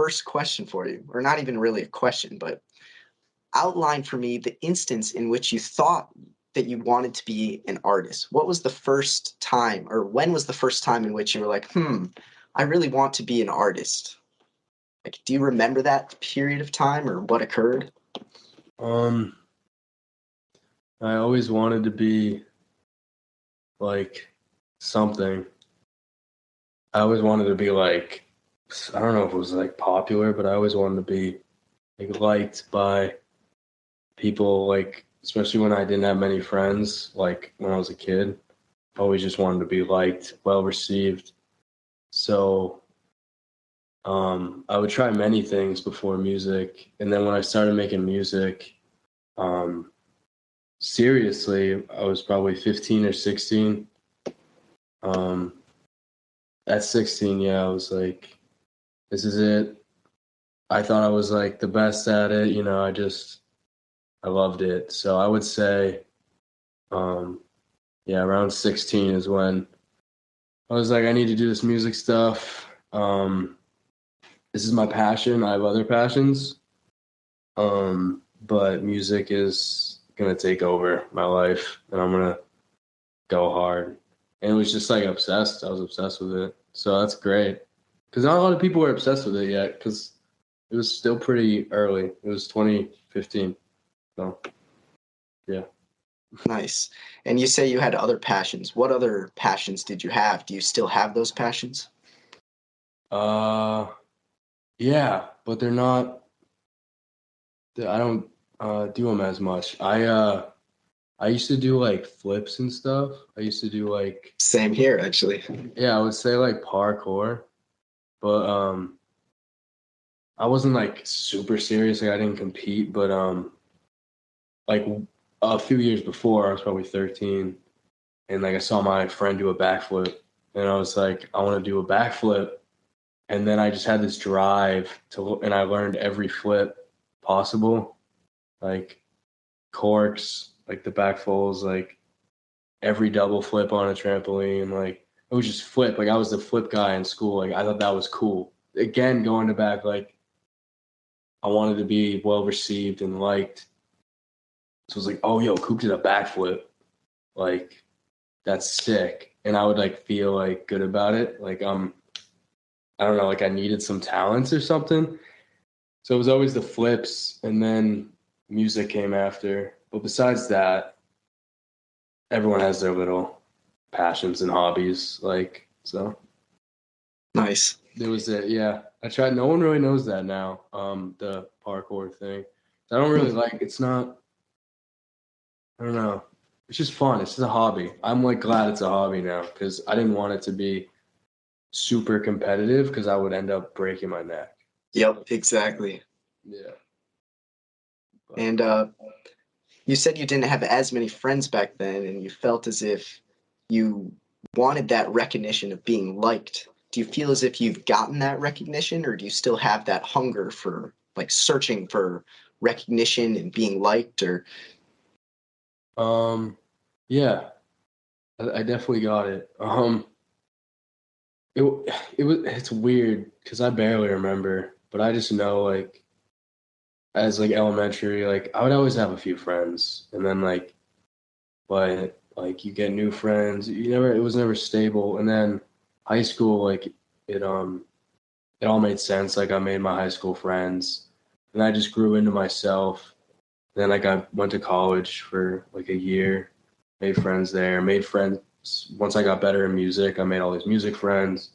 first question for you, or not even really a question, but outline for me the instance in which you thought that you wanted to be an artist. What was the first time, or when was the first time in which you were like, I really want to be an artist? Like, do you remember that period of time or what occurred? I always wanted to be like something. I always wanted to be like, I don't know if it was like popular, but I always wanted to be like liked by people, like, especially when I didn't have many friends, like when I was a kid. I always just wanted to be liked, well received. So I would try many things before music. And then when I started making music, seriously, I was probably 15 or 16. At 16, I was like, this is it. I thought I was like the best at it. I loved it. So I would say, around 16 is when I was like, I need to do this music stuff. This is my passion. I have other passions. But music is going to take over my life and I'm going to go hard. And it was just like obsessed. I was obsessed with it. So that's great. Because not a lot of people were obsessed with it yet because it was still pretty early. It was 2015. So, yeah. Nice. And you say you had other passions. What other passions did you have? Do you still have those passions? Yeah, but they're not. I don't do them as much. I used to do like flips and stuff. I used to do like. Same here, actually. Yeah, I would say like parkour, but I wasn't like super serious. Like I didn't compete, but like a few years before, I was probably 13, and like I saw my friend do a backflip, and I was like, I want to do a backflip, and then I just had this drive and I learned every flip possible, like corks, like the back folds, like every double flip on a trampoline, like it was just flip. Like I was the flip guy in school. Like I thought that was cool. Again, going to back, like I wanted to be well received and liked. So it was like, oh, yo, Coop did a backflip. Like, that's sick. And I would like feel like good about it. Like, I don't know, like I needed some talents or something. So it was always the flips and then music came after. But besides that, everyone has their little passions and hobbies. Like, so. Nice. There was it. Yeah. I tried. No one really knows that now. The parkour thing. I don't really like, it's not, I don't know. It's just fun. It's just a hobby. I'm like glad it's a hobby now because I didn't want it to be super competitive because I would end up breaking my neck. Yep, exactly. Yeah. But, and you said you didn't have as many friends back then and you felt as if you wanted that recognition of being liked. Do you feel as if you've gotten that recognition, or do you still have that hunger for like searching for recognition and being liked? Or yeah, I definitely got it. It's weird because I barely remember, but I just know like as like elementary, like I would always have a few friends, and then like, but like you get new friends. It was never stable, and then high school, like it all made sense. Like I made my high school friends, and I just grew into myself. Then like I went to college for like a year, made friends there, made friends. Once I got better in music, I made all these music friends,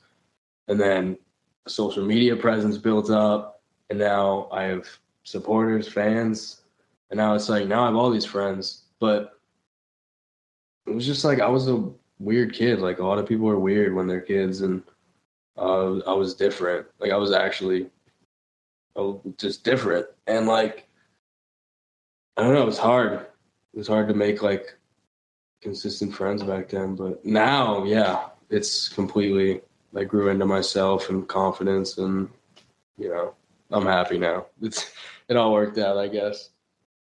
and then a social media presence built up, and now I have supporters, fans, and now it's like now I have all these friends. But it was just like I was a weird kid. Like a lot of people are weird when they're kids, and I was different. Like I was actually just different, and like I don't know, it was hard. It was hard to make like consistent friends back then, but now, yeah, it's completely like grew into myself and confidence, and I'm happy now. It all worked out, I guess.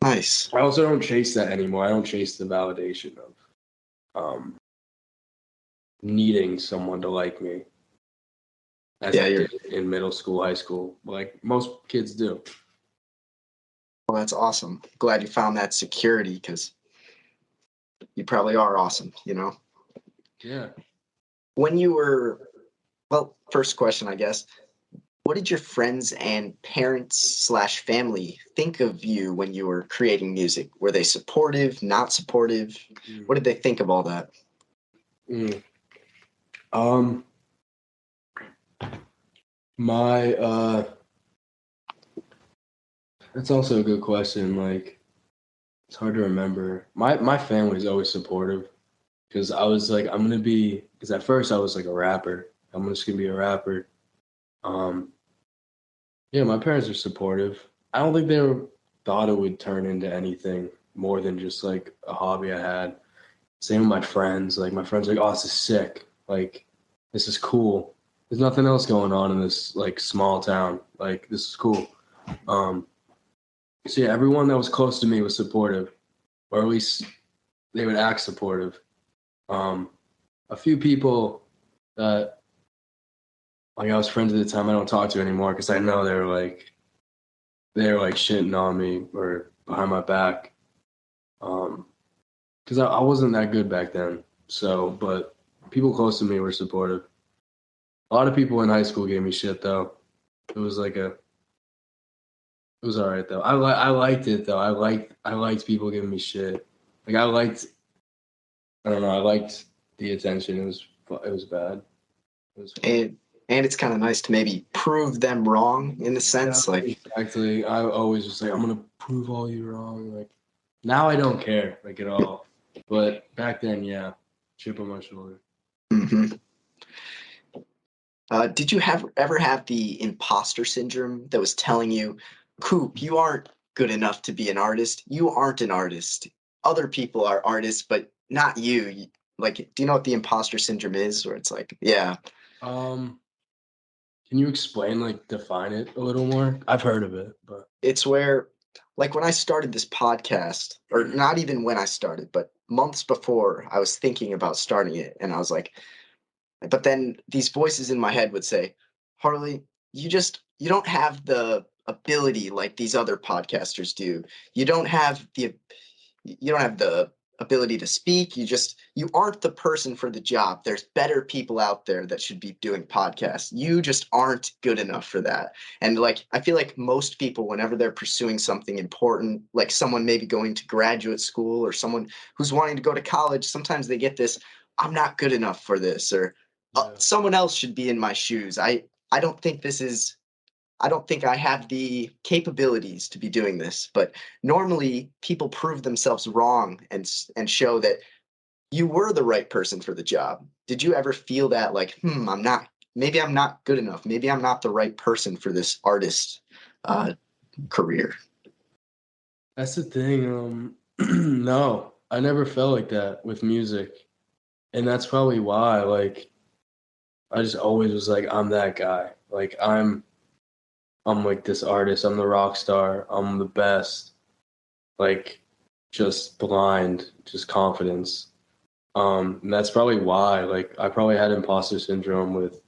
Nice. I also don't chase that anymore. I don't chase the validation of needing someone to like me. as I did in middle school, high school, like most kids do. Well, that's awesome. Glad you found that security, because you probably are awesome, you know? Yeah. When you were, well, first question, I guess, what did your friends and parents/family think of you when you were creating music? Were they supportive, not supportive? What did they think of all that? My that's also a good question. Like, it's hard to remember. My family is always supportive, because I was like, because at first I was like a rapper. I'm just gonna be a rapper. Yeah, my parents are supportive. I don't think thought it would turn into anything more than just like a hobby I had. Same with my friends. Like, my friends are like, oh, this is sick. Like, this is cool. There's nothing else going on in this like small town. Like, this is cool. So yeah, everyone that was close to me was supportive, or at least they would act supportive. A few people that like I was friends at the time I don't talk to anymore, because I know they were like shitting on me or behind my back. Because I wasn't that good back then. So, but people close to me were supportive. A lot of people in high school gave me shit though. It was all right though. I liked it though. I liked people giving me shit. Like, I don't know. I liked the attention. It was bad. It was fun. And it's kind of nice to maybe prove them wrong in a sense. Yeah, Like, exactly. I always was like, I'm gonna prove all you wrong. Like, now I don't care like at all. But back then, yeah, chip on my shoulder. mm-hmm. Did you ever have the imposter syndrome that was telling you, Coop, you aren't good enough to be an artist. You aren't an artist. Other people are artists, but not you. Like, do you know what the imposter syndrome is? Where it's like, yeah, Um, can you explain, like, define it a little more? I've heard of it, but it's where, like, when I started this podcast, or not even when I started, but months before, I was thinking about starting it, and I was like, but then these voices in my head would say, Harley, you don't have the ability like these other podcasters do. You don't have the ability to speak. You aren't the person for the job. There's better people out there that should be doing podcasts. You just aren't good enough for that. And like, I feel like most people, whenever they're pursuing something important, like someone maybe going to graduate school or someone who's wanting to go to college, sometimes they get this, I'm not good enough for this, or yeah. someone else should be in my shoes. I don't think I don't think I have the capabilities to be doing this, but normally people prove themselves wrong and show that you were the right person for the job. Did you ever feel that, like, maybe I'm not good enough. Maybe I'm not the right person for this artist career? That's the thing. No, I never felt like that with music, and that's probably why. Like, I just always was like, I'm that guy. Like, I'm like this artist. I'm the rock star. I'm the best. Like, just blind, just confidence. And that's probably why. Like, I probably had imposter syndrome with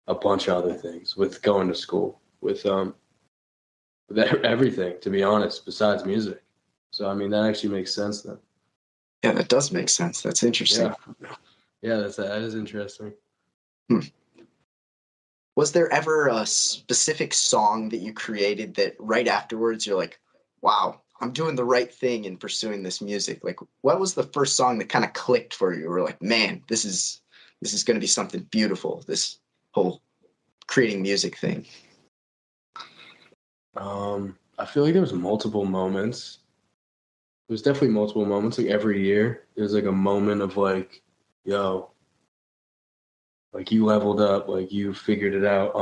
a bunch of other things, with going to school, with everything. To be honest, besides music. So I mean, that actually makes sense then. Yeah, that does make sense. That's interesting. Yeah, that is interesting. Hmm. Was there ever a specific song that you created that right afterwards you're like, wow, I'm doing the right thing in pursuing this music? Like, what was the first song that kind of clicked for you? Or like, man, this is going to be something beautiful, this whole creating music thing. I feel like there was multiple moments. There's definitely multiple moments. Like, every year, there's like a moment of like, yo, like, you leveled up, like, you figured it out.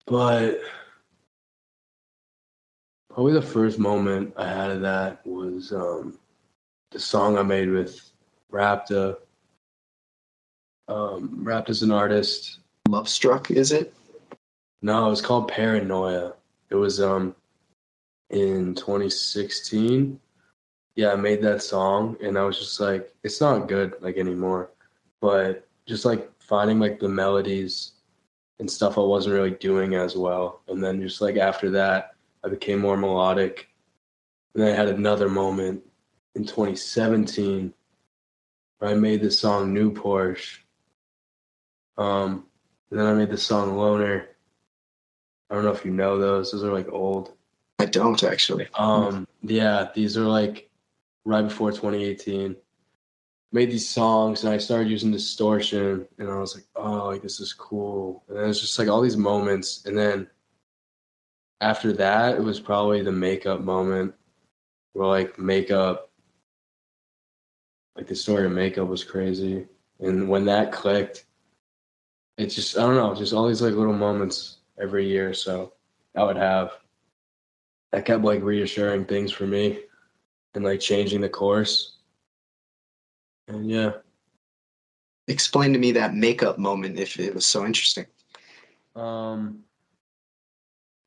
But probably the first moment I had of that was the song I made with Rapta. Rapta's an artist. Love Struck, is it? No, it's called Paranoia. It was in 2016. Yeah, I made that song, and I was just like, it's not good like anymore, but just like finding like the melodies and stuff I wasn't really doing as well. And then just like after that, I became more melodic. And then I had another moment in 2017 where I made the song New Porsche. And then I made the song Loner. I don't know if you know those. Those are like old. I don't actually. Yeah, these are like right before 2018. Made these songs and I started using distortion and I was like, oh, like this is cool. And then it's just like all these moments. And then after that, it was probably the makeup moment where like makeup, like the story of makeup was crazy. And when that clicked, it's just, I don't know, just all these like little moments every year. So I would have, that kept like reassuring things for me and like changing the course. And yeah. Explain to me that makeup moment if it was so interesting.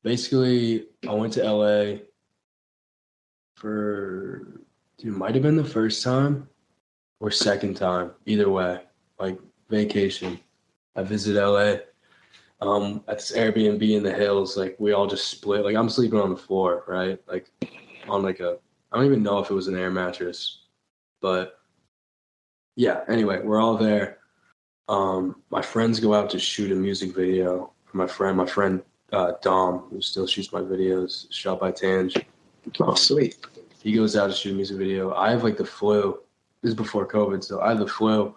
Basically, I went to LA it might have been the first time or second time, either way, like vacation. I visited LA at this Airbnb in the hills. Like we all just split. Like I'm sleeping on the floor, right? Like on like I don't even know if it was an air mattress, but yeah. Anyway, we're all there. My friends go out to shoot a music video for my friend Dom, who still shoots my videos, shot by Tange. Oh, sweet. He goes out to shoot a music video. I have like the flu. This is before COVID, so I have the flu.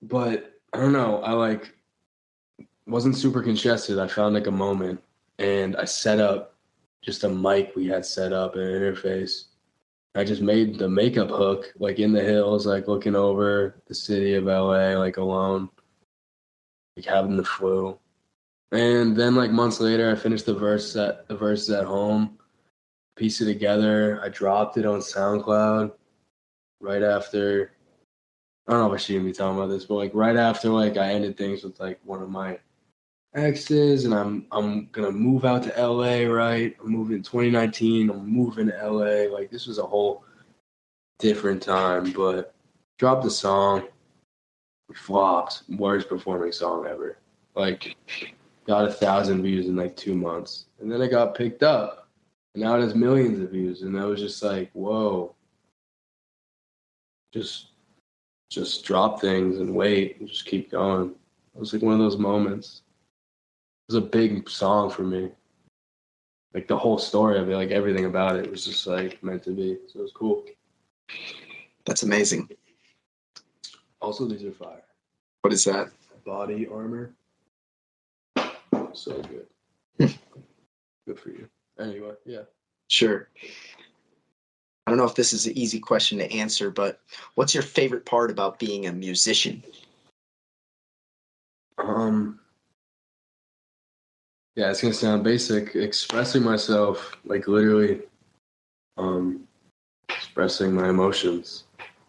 But I don't know, I like wasn't super congested. I found like a moment and I set up just a mic we had set up and an interface. I just made the makeup hook like in the hills, like looking over the city of LA, like alone, like having the flu. And then like months later, I finished the verses at home, pieced it together. I dropped it on SoundCloud right after. I don't know if I should even be talking about this, but like right after like I ended things with like one of my exes, and I'm gonna move out to LA. Right, I'm moving in 2019. I'm moving to LA. Like this was a whole different time, but dropped the song, flopped, worst performing song ever. Like got 1,000 views in like 2 months, and then it got picked up, and now it has millions of views, and I was just like, whoa, just drop things and wait and just keep going. It was like one of those moments. It was a big song for me. Like the whole story of it, like everything about it was just like meant to be. So it was cool. That's amazing. Also, these are fire. What is that? Body armor. So good. Good for you. Anyway, yeah. Sure. I don't know if this is an easy question to answer, but what's your favorite part about being a musician? Yeah, it's gonna sound basic. Expressing myself, like literally, expressing my emotions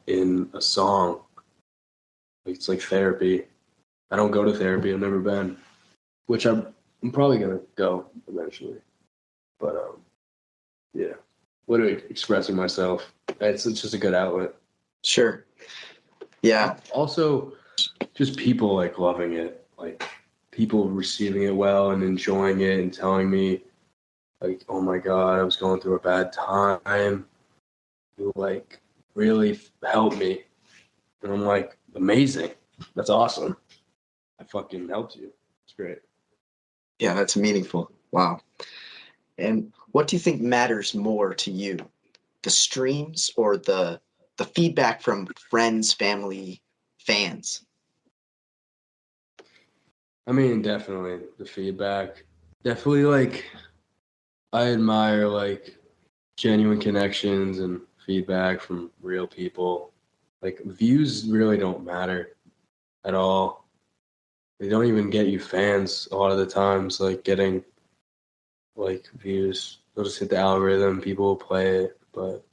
in a song. It's like therapy. I don't go to therapy. I've never been, which I'm probably gonna go eventually. But yeah, literally expressing myself. It's just a good outlet. Sure. Yeah. Also, just people like loving it, like people receiving it well and enjoying it and telling me, like, oh my God, I was going through a bad time. You like really helped me. And I'm like, amazing. That's awesome. I fucking helped you. It's great. Yeah, that's meaningful. Wow. And what do you think matters more to you? The streams or the feedback from friends, family, fans? I mean, definitely the feedback. Definitely like I admire like genuine connections and feedback from real people. Like views really don't matter at all. They don't even get you fans a lot of the times, like getting like views. They'll just hit the algorithm, people will play it. But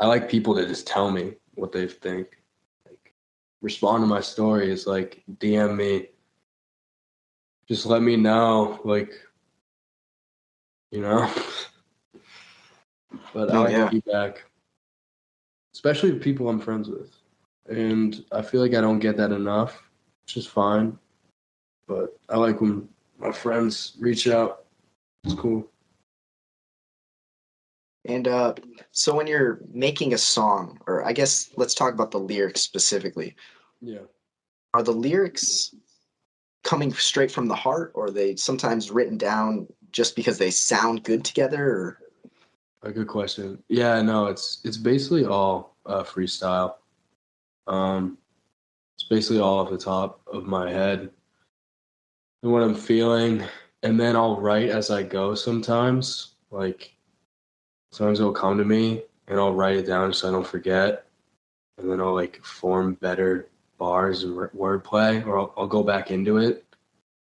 I like people to just tell me what they think. Like respond to my stories, like DM me. Just let me know, like, you know. But I like feedback. Especially the people I'm friends with. and I feel like I don't get that enough, which is fine. But I like when my friends reach out. It's cool. And so when you're making a song, or I guess let's talk about the lyrics specifically. Yeah. Are the lyrics coming straight from the heart, or are they sometimes written down just because they sound good together? Or... A good question. Yeah, no, it's basically all freestyle. It's basically all off the top of my head and what I'm feeling, and then I'll write as I go sometimes. Like sometimes it'll come to me and I'll write it down so I don't forget, and then I'll like form better bars and wordplay, or I'll go back into it.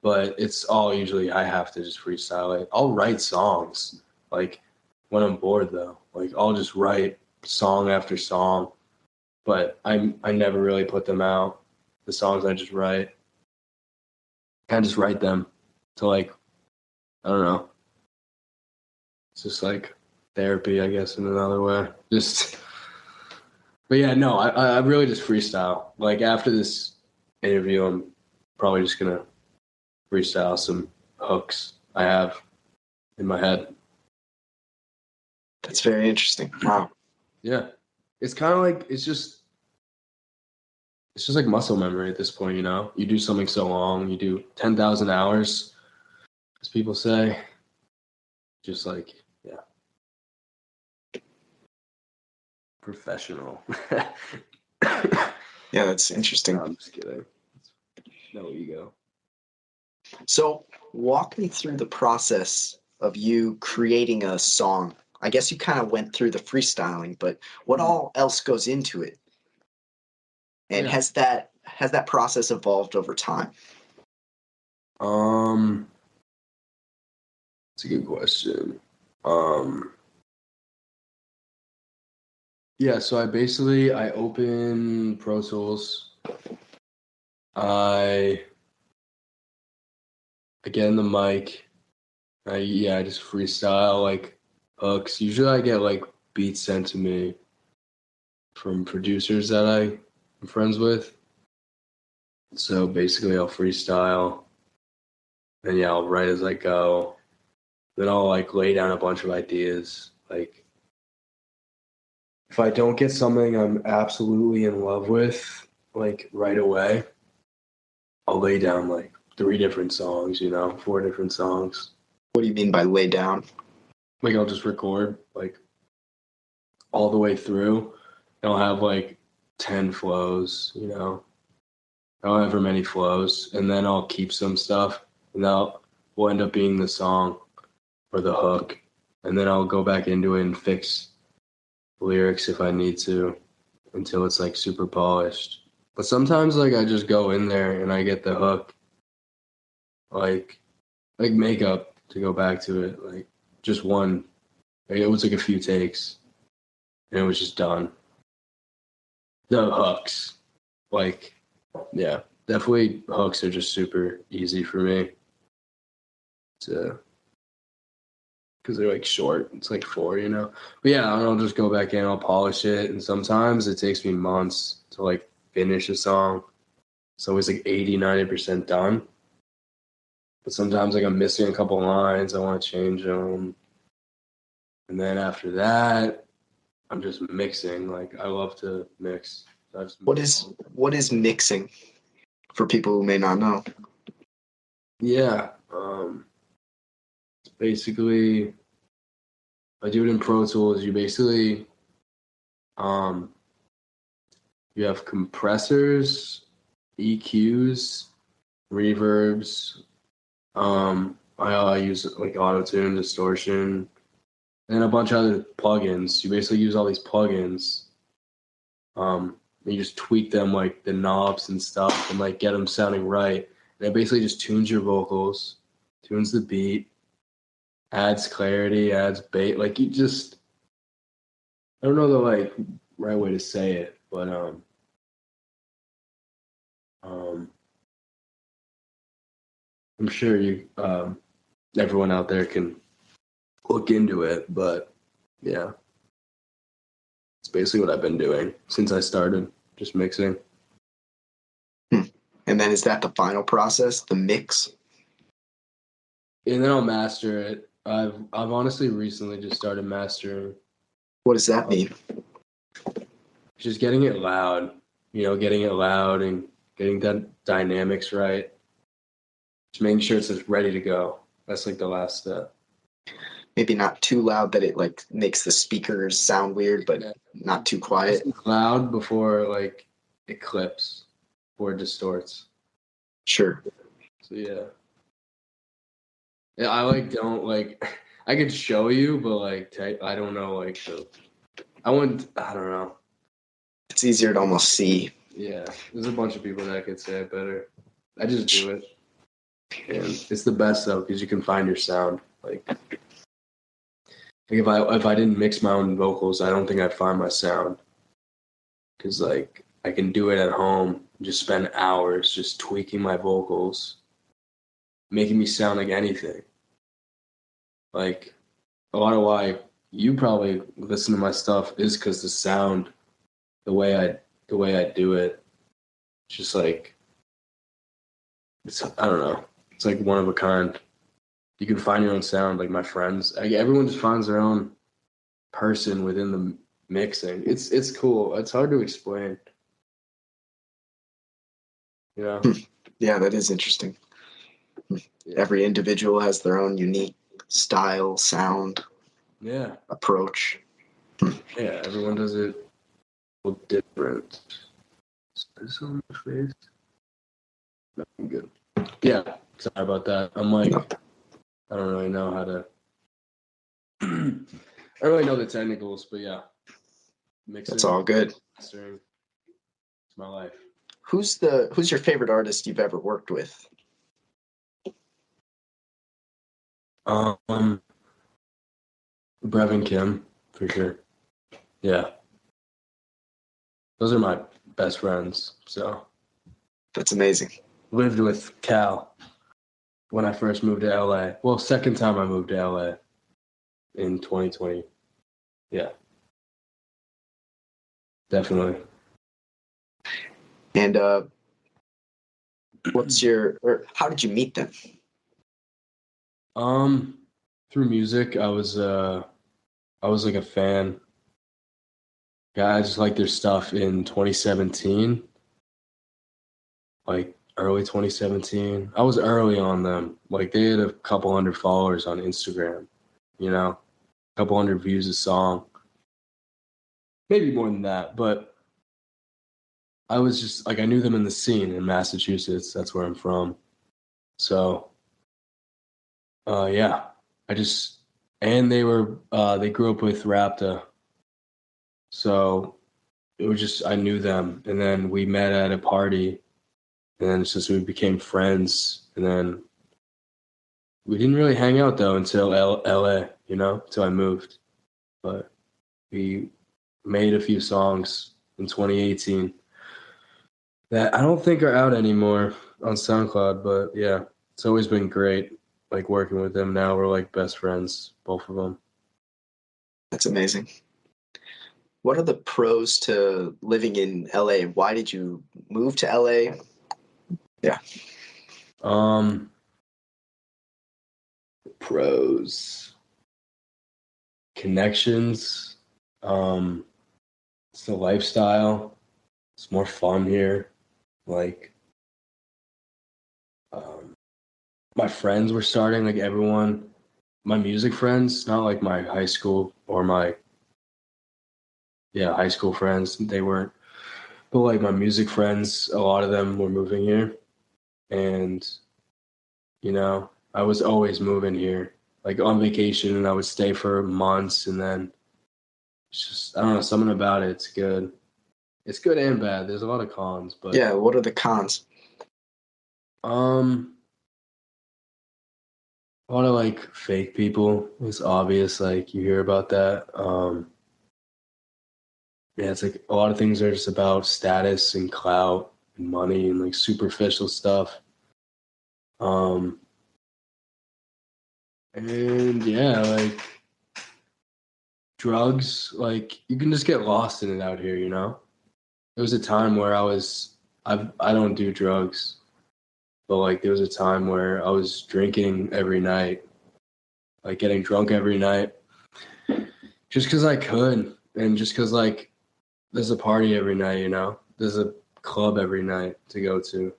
But it's all usually I have to just freestyle it. I'll write songs like when I'm bored though. Like I'll just write song after song, but I never really put them out. The songs I just write, I just write them to like, I don't know. It's just like therapy, I guess, in another way. Just, but yeah, no, I really just freestyle. Like after this interview, I'm probably just gonna freestyle some hooks I have in my head. That's very interesting. Wow. Yeah, it's kind of like it's just like muscle memory at this point. You know, you do something so long, you do 10,000 hours, as people say. Just like, yeah, professional. Yeah, that's interesting. No, I'm just kidding. No ego. So walk me through the process of you creating a song. I guess you kind of went through the freestyling, but what all else goes into it? And Yeah. has that process evolved over time? It's a good question. Yeah, so I open Pro Tools. I get in the mic. I just freestyle like hooks. Usually I get like beats sent to me from producers that I'm friends with. So basically I'll freestyle and yeah, I'll write as I go. Then I'll like lay down a bunch of ideas. Like if I don't get something I'm absolutely in love with, like right away, I'll lay down like 3 different songs, 4 different songs. What do you mean by lay down? Like I'll just record like all the way through. And I'll have like 10 flows, however many flows, and then I'll keep some stuff, and that will end up being the song or the hook, and then I'll go back into it and fix lyrics if I need to until it's like super polished. But sometimes like I just go in there and I get the hook, like makeup to go back to it, like just one. Like, it was like a few takes, and it was just done. The hooks, like, yeah, definitely hooks are just super easy for me to, because they're like short. It's like 4, But yeah, I'll just go back in, I'll polish it, and sometimes it takes me months to like finish a song. It's always like 80-90% done. But sometimes like I'm missing a couple lines, I want to change them. And then after that, I'm just mixing. Like I love to mix. So What is mixing for people who may not know? Yeah. Basically, I do it in Pro Tools. You basically, you have compressors, EQs, reverbs. I use like auto-tune, distortion, and a bunch of other plugins. You basically use all these plugins. You just tweak them, like the knobs and stuff, and like get them sounding right. And it basically just tunes your vocals, tunes the beat, adds clarity, adds bait. Like you just, I don't know the like right way to say it, but I'm sure everyone out there can look into it. But yeah, it's basically what I've been doing since I started. just mixing. And then is that the final process, the mix? And then I'll master it. I've honestly recently just started mastering. What does that mean? Just getting it loud, getting it loud and getting that dynamics right. Just making sure it's just ready to go. That's like the last step. Maybe not too loud that it like makes the speakers sound weird, but not too quiet. It's loud before like it clips or distorts. Sure. So yeah, I like don't like. I could show you, but like I don't know like I don't know. It's easier to almost see. Yeah, there's a bunch of people that could say it better. I just do it, and it's the best though because you can find your sound. Like if I didn't mix my own vocals, I don't think I'd find my sound. Because like I can do it at home, just spend hours just tweaking my vocals, making me sound like anything. Like a lot of why you probably listen to my stuff is because the sound, the way I do it, it's just like I don't know. It's like one of a kind. You can find your own sound. Like my friends, everyone just finds their own person within the mixing. It's cool. It's hard to explain. Yeah. Yeah, that is interesting. Every individual has their own unique style, sound, approach. Yeah, everyone does it a little different. Is this on my face? Nothing good. Yeah, sorry about that. I'm like, I don't really know how to. I don't really know the technicals, but yeah, mixing. That's all good. Mastering. It's my life. Who's your favorite artist you've ever worked with? Brevin Kim, for sure. Yeah. Those are my best friends, so. That's amazing. Lived with Cal when I first moved to LA. Well, second time I moved to LA in 2020. Yeah. Definitely. And how did you meet them? Through music. I was like a fan. Yeah, I just liked their stuff in 2017. Like early 2017. I was early on them. Like they had a couple hundred followers on Instagram, a couple hundred views a song. Maybe more than that, but I was just like I knew them in the scene in Massachusetts. That's where I'm from. So yeah. And they grew up with Rapta. So it was just I knew them, and then we met at a party. And then it's just we became friends. And then we didn't really hang out, though, until LA, until I moved. But we made a few songs in 2018 that I don't think are out anymore on SoundCloud. But, yeah, it's always been great, like, working with them. Now we're, like, best friends, both of them. That's amazing. What are the pros to living in LA? Why did you move to LA? Yeah. Pros. Connections. It's the lifestyle. It's more fun here. Like, my friends were starting, like everyone, my music friends, not like my high school or my, high school friends. They weren't, but like my music friends, a lot of them were moving here. And, I was always moving here, like on vacation, and I would stay for months. And then it's just, I don't know, something about it. It's good. It's good and bad. There's a lot of cons, but yeah. What are the cons? A lot of like fake people. It's obvious, like you hear about that. Yeah, it's like a lot of things are just about status and clout and money and like superficial stuff. And yeah, like drugs, like you can just get lost in it out here, There was a time where I don't do drugs, but like there was a time where I was drinking every night, like getting drunk every night, just because I could, and just because like there's a party every night, you know, there's a club every night to go to.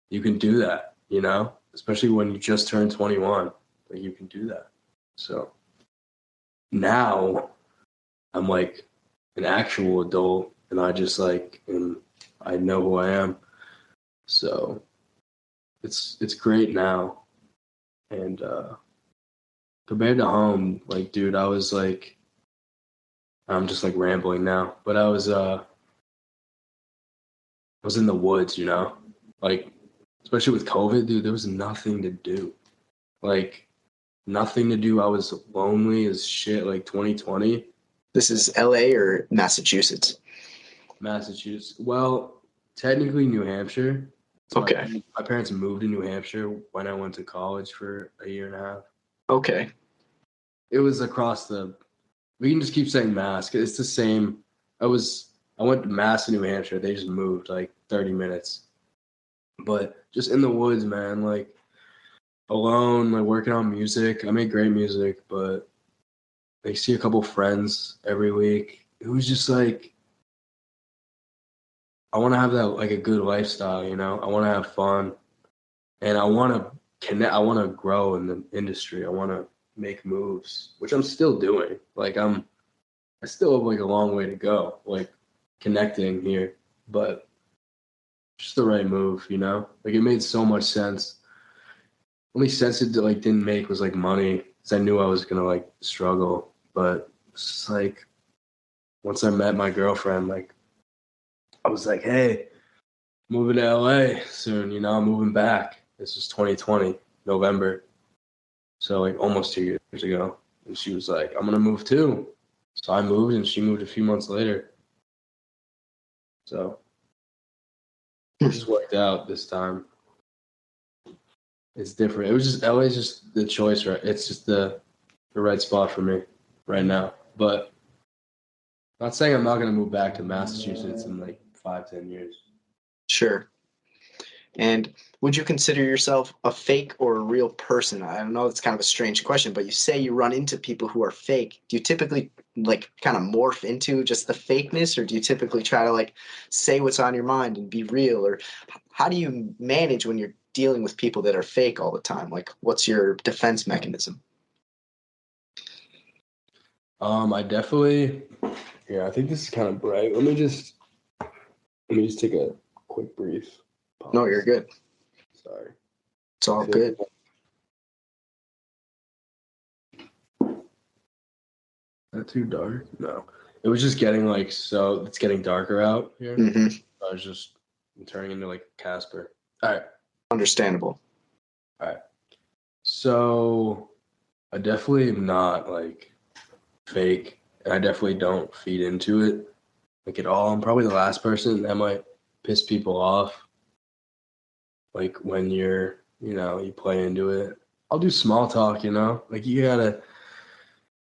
You can do that, you know, especially when you just turned 21, like you can do that. So now I'm like an actual adult, and I just like, and I know who I am. So it's great now. And compared to home, like, dude, I was like, I'm just like rambling now, but I was in the woods, you know, like, especially with COVID, dude, there was nothing to do, like nothing to do. I was lonely as shit, like 2020. This is LA or Massachusetts? Massachusetts. Well, technically New Hampshire. So Okay. my parents moved to New Hampshire when I went to college for a year and a half. Okay. It was across we can just keep saying Mass. It's the same. I went to Mass in New Hampshire. They just moved like 30 minutes. But just in the woods, man, like alone, like working on music. I make great music, but I see a couple friends every week. It was just like, I want to have that, like a good lifestyle, you know? I want to have fun, and I want to connect. I want to grow in the industry. I want to make moves, which I'm still doing. Like I still have like a long way to go, like connecting here, but just the right move, you know? Like it made so much sense. Only sense it like didn't make was like money, because I knew I was gonna like struggle. But it's just like once I met my girlfriend, like I was like, hey, moving to LA soon, you know, I'm moving back. This was 2020, November. So like almost 2 years ago. And she was like, I'm gonna move too. So I moved, and she moved a few months later. So it just worked out this time. It's different. It was just LA's just the choice, right? It's just the right spot for me right now. But not saying I'm not gonna move back to Massachusetts in like 5-10 years. Sure. And would you consider yourself a fake or a real person? I don't know, it's kind of a strange question, but you say you run into people who are fake. Do you typically like kind of morph into just the fakeness, or do you typically try to like say what's on your mind and be real? Or how do you manage when you're dealing with people that are fake all the time? Like, what's your defense mechanism? I definitely, yeah, I think this is kind of bright. Let me just take a quick brief pause. No, you're good. Sorry. It's all good. Not too dark? No. It was just getting like, so it's getting darker out here. Hmm. I was just turning into like Casper. All right. Understandable. All right. So I definitely am not like fake, and I definitely don't feed into it like at all. I'm probably the last person that might piss people off. Like when you're, you know, you play into it. I'll do small talk, you know, like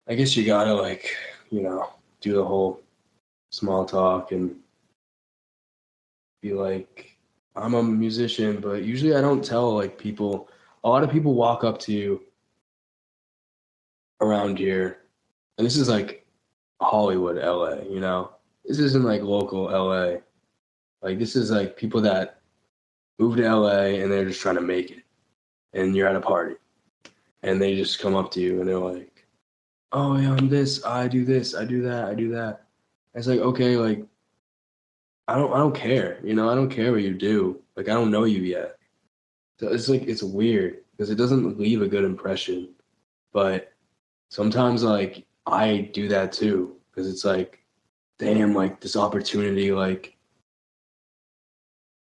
I guess you gotta like, you know, do the whole small talk and be like, I'm a musician, but usually I don't tell like people. A lot of people walk up to you around here, and this is like Hollywood, LA, you know, this isn't like local LA. Like this is like people that move to LA and they're just trying to make it, and you're at a party, and they just come up to you and they're like, oh yeah, I'm this, I do that, I do that. It's like, okay, like I don't care, you know, I don't care what you do. Like I don't know you yet. So it's like it's weird because it doesn't leave a good impression. But sometimes like I do that too, because it's like, damn, like this opportunity, like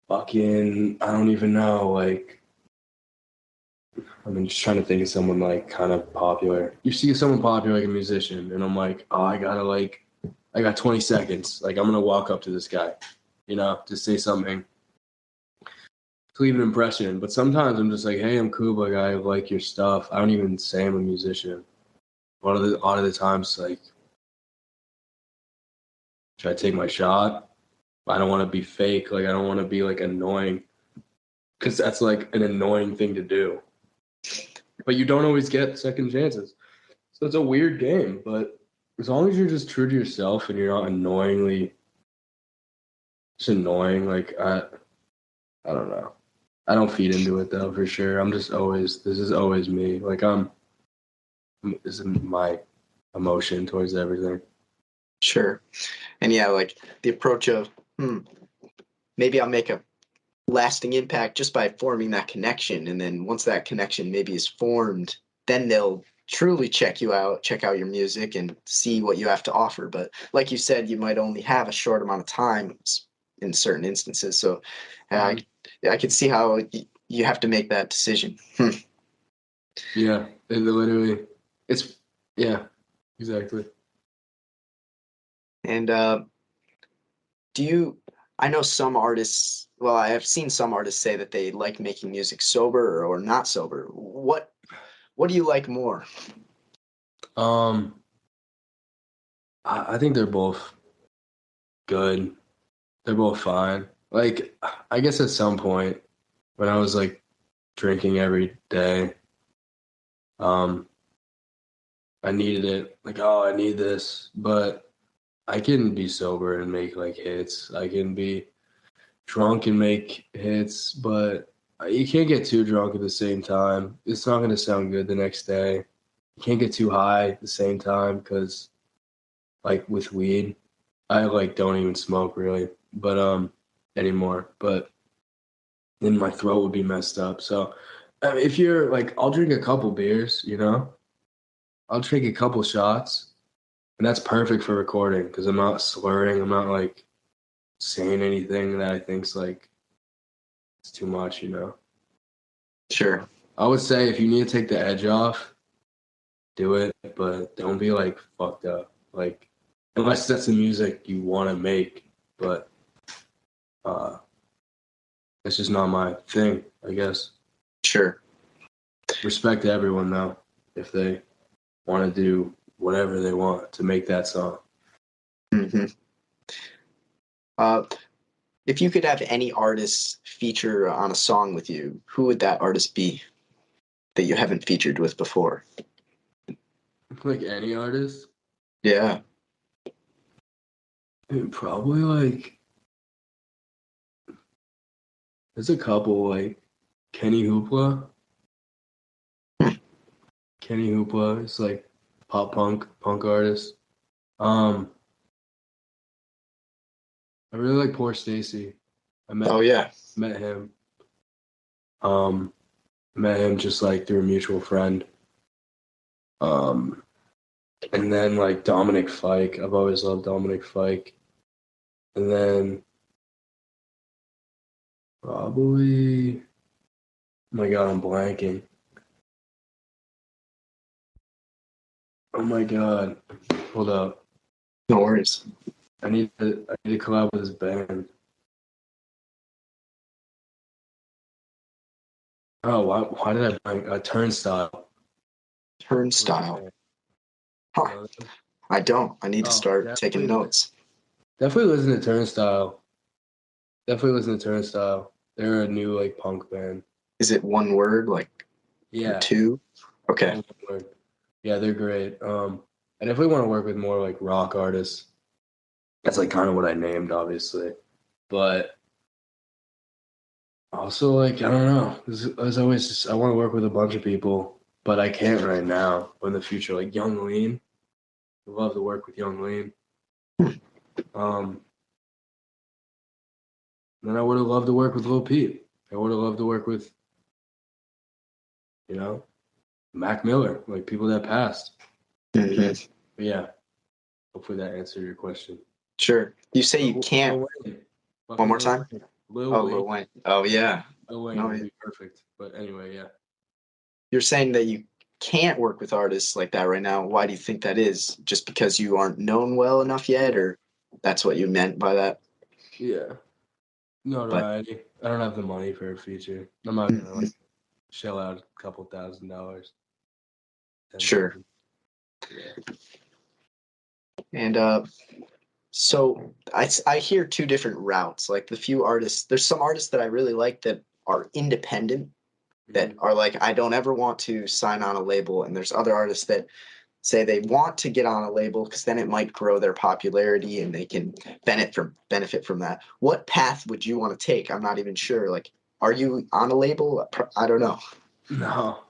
fucking I don't even know, like I'm just trying to think of someone like kind of popular. You see someone popular like a musician, and I'm like, oh, I got 20 seconds. Like I'm gonna walk up to this guy, you know, to say something, to leave an impression. But sometimes I'm just like, hey, I'm Coop, like I like your stuff. I don't even say I'm a musician. A lot of the times, like, should I take my shot? I don't want to be fake. Like, I don't want to be like annoying, because that's like an annoying thing to do. But you don't always get second chances. So it's a weird game. But as long as you're just true to yourself and you're not annoyingly just annoying, like I don't know. I don't feed into it though, for sure. This is always me. Like this is my emotion towards everything. Sure. And yeah, like the approach of, maybe I'll make a lasting impact just by forming that connection. And then once that connection maybe is formed, then they'll truly check out your music and see what you have to offer. But like you said, you might only have a short amount of time in certain instances. So I could see how you have to make that decision. Yeah, yeah, exactly. And I know some artists, well, I have seen some artists say that they like making music sober or not sober. What do you like more? I think they're both good. They're both fine. Like, I guess at some point when I was like drinking every day, I needed it. Like, oh, I need this. But I can be sober and make like hits. I can be drunk and make hits, but you can't get too drunk at the same time. It's not going to sound good the next day. You can't get too high at the same time, because like with weed, I like don't even smoke really, but anymore. But then my throat would be messed up. So if you're like, I'll drink a couple beers, I'll drink a couple shots, and that's perfect for recording because I'm not slurring. I'm not like saying anything that I think's like it's too much, Sure. I would say if you need to take the edge off, do it, but don't be like fucked up. Like, unless that's the music you want to make, but it's just not my thing, I guess. Sure. Respect to everyone though, if they want to do whatever they want to make that song. Mm-hmm. If you could have any artist feature on a song with you, who would that artist be that you haven't featured with before? Like any artist? Yeah. Probably like, there's a couple, like Kenny Hoopla. Kenny Hoopla is like pop punk artist. I really like Poor Stacy. Met him. Met him just like through a mutual friend. And then like Dominic Fike. I've always loved Dominic Fike. And then probably, oh my God, I'm blanking. Oh my God. Hold up. No worries. I need to collab with his band. Oh, why did I blank? Turnstile. Turnstile. Huh. I don't. I need to start taking notes. Definitely listen to Turnstile. They're a new like punk band. Is it one word, like or two? Okay. Yeah, they're great. I definitely want to work with more like rock artists. That's like kind of what I named, obviously. But also, like, I don't know. There's always just, I want to work with a bunch of people, but I can't right now. But in the future, like Young Lean, I'd love to work with Young Lean. Then I would have loved to work with Lil Peep. I would have loved to work with, Mac Miller, like people that passed. Mm-hmm. But yeah, hopefully that answered your question. Sure. You say you can't. One more time? Lil Wayne. Oh, yeah. Lil Wayne would be perfect. But anyway, yeah. You're saying that you can't work with artists like that right now. Why do you think that is? Just because you aren't known well enough yet, or that's what you meant by that? Yeah. Notoriety. I don't have the money for a feature. I'm not going to like shell out a couple $1,000. Sure. Yeah. And So I hear two different routes. Like the few artists, there's some artists that I really like that are independent, that are like, I don't ever want to sign on a label. And there's other artists that say they want to get on a label because then it might grow their popularity and they can benefit from that. What path would you want to take? I'm not even sure. Like, are you on a label? I don't know. No.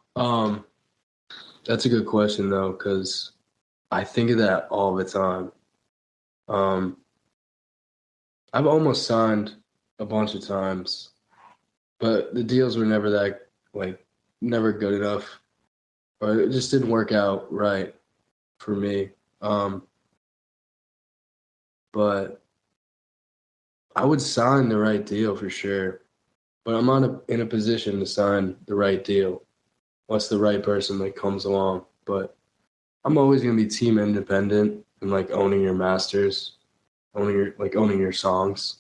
That's a good question though, because I think of that all the time. I've almost signed a bunch of times, but the deals were never that, like, never good enough, or it just didn't work out right for me. But I would sign the right deal for sure, but I'm not in a position to sign the right deal once the right person like comes along. But I'm always gonna be team independent and like owning your masters, owning your songs,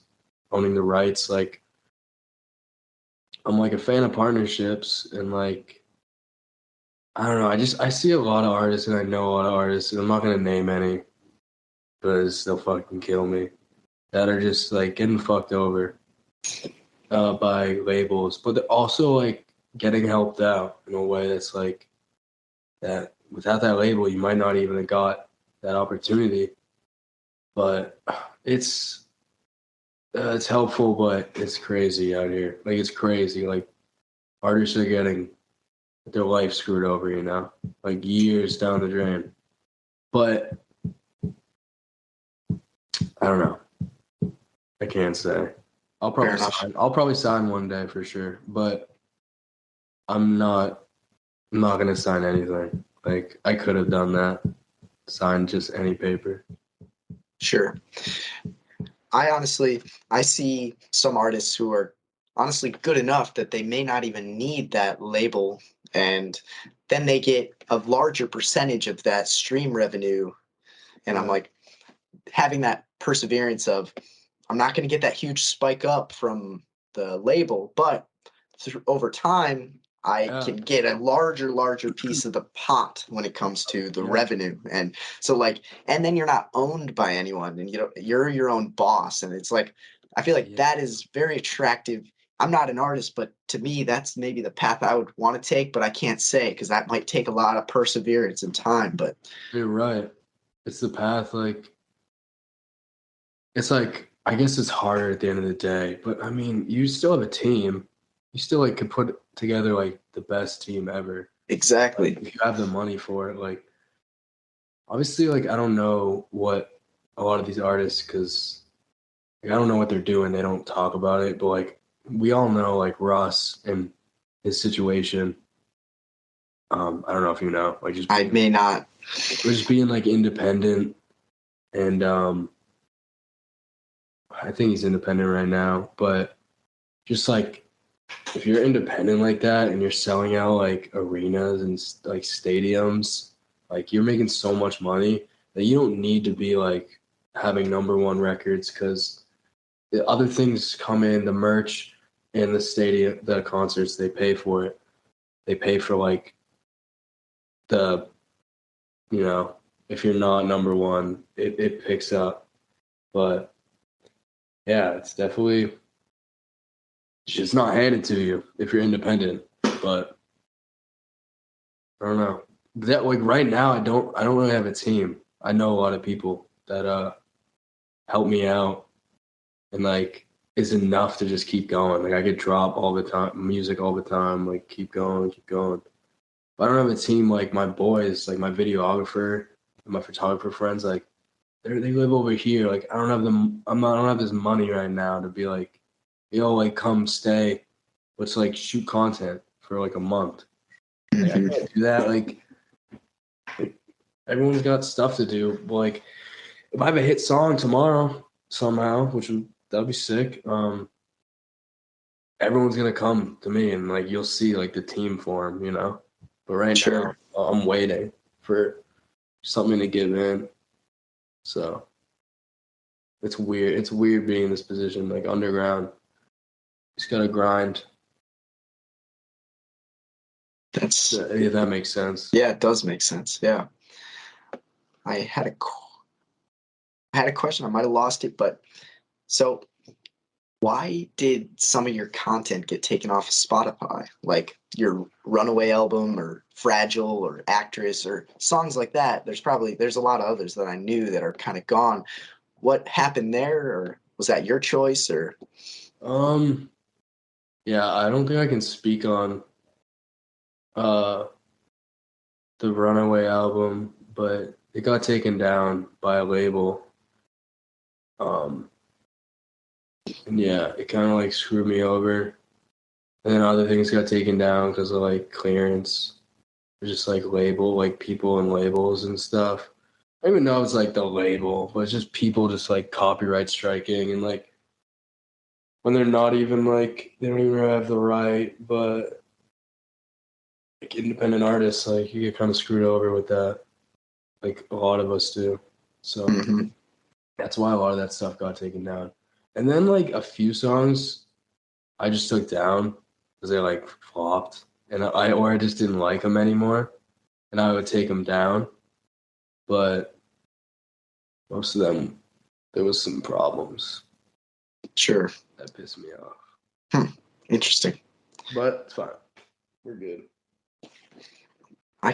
owning the rights. Like I'm like a fan of partnerships and like I don't know. I see a lot of artists and I know a lot of artists and I'm not gonna name any because they'll fucking kill me that are just like getting fucked over by labels, but they're also like getting helped out in a way that's like that without that label you might not even have got that opportunity. But it's helpful, but it's crazy out here. Like it's crazy. Like artists are getting their life screwed over, you know, like years down the drain. But I don't know. I can't say. I'll probably sign one day for sure, but I'm not gonna sign anything. Like I could have done that. Sign just any paper. Sure. I see some artists who are honestly good enough that they may not even need that label, and then they get a larger percentage of that stream revenue. And I'm like, having that perseverance of, I'm not going to get that huge spike up from the label, but over time, I can get a larger piece of the pot when it comes to the revenue. And so like, and then you're not owned by anyone and you're your own boss. And it's like, I feel like that is very attractive. I'm not an artist, but to me, that's maybe the path I would want to take, but I can't say because that might take a lot of perseverance and time. But you're right. It's the path. Like, it's like, I guess it's harder at the end of the day, but I mean, you still have a team. You still like could put together like the best team ever. exactly. Like, if you have the money for it, like obviously, like I don't know what a lot of these artists, because like, I don't know what they're doing. They don't talk about it, but like we all know like Russ and his situation. I don't know if you know, like I may not. just being like independent, and I think he's independent right now, but just like if you're independent like that and you're selling out like arenas and like stadiums, like you're making so much money that you don't need to be like having #1 records, because the other things come in, the merch and the stadium, the concerts, they pay for it. They pay for like the, you know, if you're not #1, it picks up. But yeah, it's definitely just not handed to you if you're independent. But I don't know. That like right now I don't really have a team. I know a lot of people that help me out and like is enough to just keep going. Like I could drop all the time, music all the time, like keep going. But I don't have a team like my boys, like my videographer and my photographer friends, like they live over here. Like I don't have this money right now to be like, yo, like come stay. Let's like shoot content for like a month. Like, I can't do that. Like everyone's got stuff to do. But, like if I have a hit song tomorrow somehow, that'd be sick. Everyone's gonna come to me and like you'll see like the team form, you know. But right now I'm waiting for something to give in. So it's weird. It's weird being in this position, like underground. Just gotta grind. Yeah, that makes sense. Yeah, it does make sense. Yeah. I had a I had a question. I might have lost it, but so why did some of your content get taken off of Spotify? Like your Runaway album or Fragile or Actress or songs like that. There's a lot of others that I knew that are kind of gone. What happened there, or was that your choice, or? Um, yeah, I don't think I can speak on uh the Runaway album, but it got taken down by a label. Um, and yeah, it kind of like screwed me over. And then other things got taken down because of like clearance, or just like label, like people and labels and stuff. I don't even know if it's like the label, but it's just people just like copyright striking and like when they're not even like they don't even have the right, but like independent artists, like you get kind of screwed over with that. Like a lot of us do. So that's why a lot of that stuff got taken down. And then like a few songs I just took down because they like flopped and I just didn't like them anymore and I would take them down. But most of them, there was some problems Sure. that pissed me off. Interesting. But it's fine. We're good. I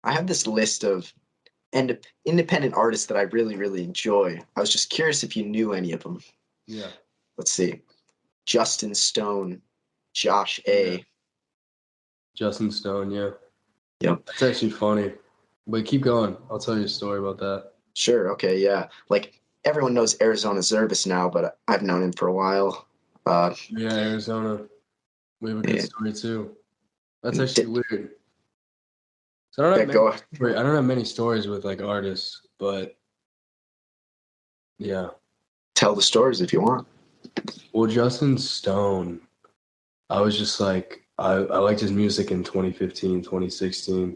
have this list of independent artists that I really, really enjoy. I was just curious if you knew any of them. Yeah. Let's see. Justin Stone, Josh A. Yeah. Justin Stone, yeah. Yep. That's actually funny. But keep going. I'll tell you a story about that. Sure. Okay. Yeah. Like everyone knows Arizona Zervis now, but I've known him for a while. Yeah, Arizona. We have a good story too. That's actually weird. So I don't have many stories with like artists, but yeah. Tell the stories if you want. Well, Justin Stone, I was just like, I liked his music in 2015, 2016.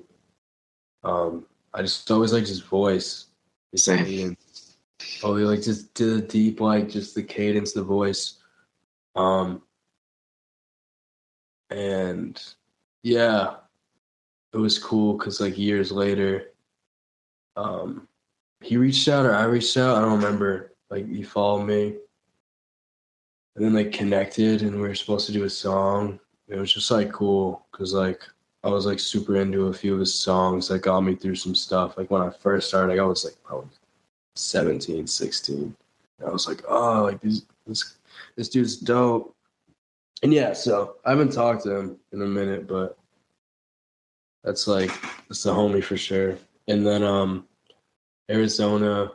I just always liked his voice. His Same. cadence. Oh, he like just did a deep, like just the cadence, the voice. And yeah, it was cool because like years later, he reached out or I reached out. I don't remember. Like he followed me, and then like connected, and we were supposed to do a song. It was just like cool because like I was like super into a few of his songs that got me through some stuff. Like when I first started, like, I was like probably 17, 16. And I was like, oh, like this dude's dope. And yeah, so I haven't talked to him in a minute, but that's the homie for sure. And then Arizona,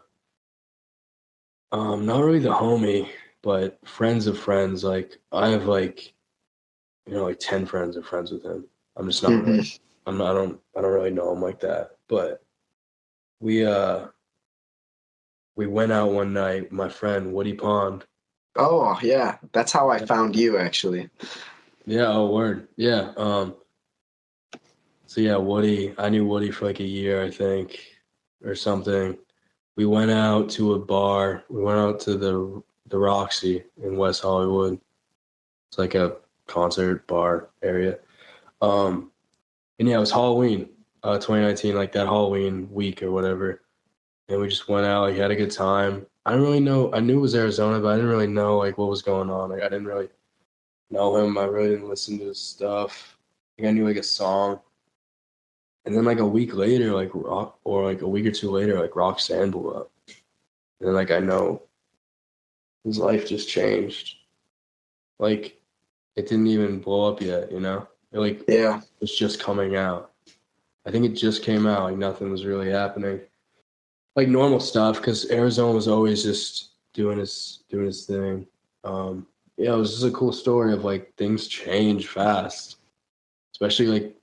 not really the homie, but friends of friends. Like I have like 10 friends are friends with him. I'm just not really, I don't really know him like that. But we went out one night, my friend Woody Pond. Oh yeah, that's how I found you actually. Yeah, oh word. Yeah. So yeah, Woody, I knew Woody for like a year, I think, or something. We went out to a bar. We went out to the Roxy in West Hollywood. It's like a concert bar area. And yeah, it was Halloween, 2019, like that Halloween week or whatever. And we just went out, like had a good time. I didn't really know. I knew it was Arizona, but I didn't really know like what was going on. Like I didn't really know him. I really didn't listen to his stuff. Like I knew like a song. And then like a week later, like rock, or like a week or two later, like Roxanne blew up. And then like I know his life just changed. Like it didn't even blow up yet, you know? It was just coming out. I think it just came out. Like nothing was really happening. Like normal stuff, because Arizona was always just doing his thing. Yeah, it was just a cool story of like things change fast, especially like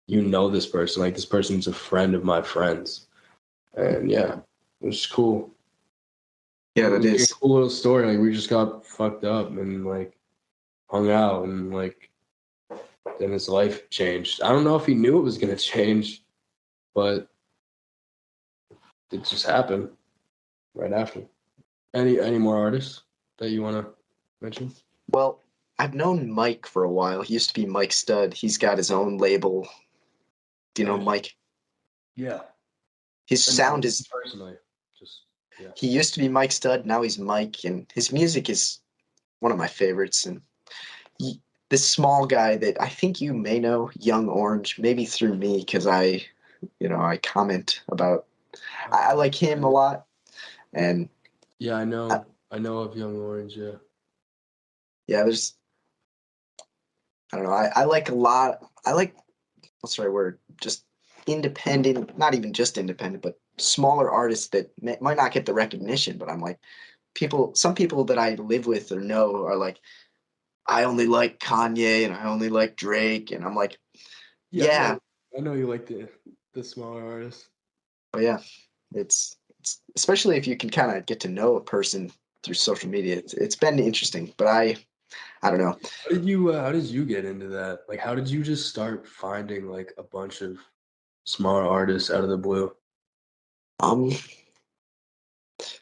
this person, like this person's a friend of my friends, and yeah, it was cool. Yeah, that is a cool little story. Like we just got fucked up and like hung out, and like then his life changed. I don't know if he knew it was gonna change, but it just happened right after. Any more artists that you want to mention? Well, I've known Mike for a while. He used to be Mike Stud. He's got his own label. Do you know Mike? Yeah. His sound is personally. Just yeah. He used to be Mike Stud, now he's Mike, and his music is one of my favorites. And this small guy that I think you may know, Young Orange, maybe through me because I comment about. I like him a lot, and yeah, I know of Young Orange. Yeah, I don't know. I like a lot. I like, what's the right word? Just independent, not even just independent, but smaller artists that might not get the recognition. But I'm like, some people that I live with or know are like, I only like Kanye and I only like Drake. And I'm like, yeah. I know you like the smaller artists. But yeah, it's especially if you can kind of get to know a person through social media. It's been interesting, but I don't know. How did you get into that? Like, how did you just start finding like a bunch of smaller artists out of the blue?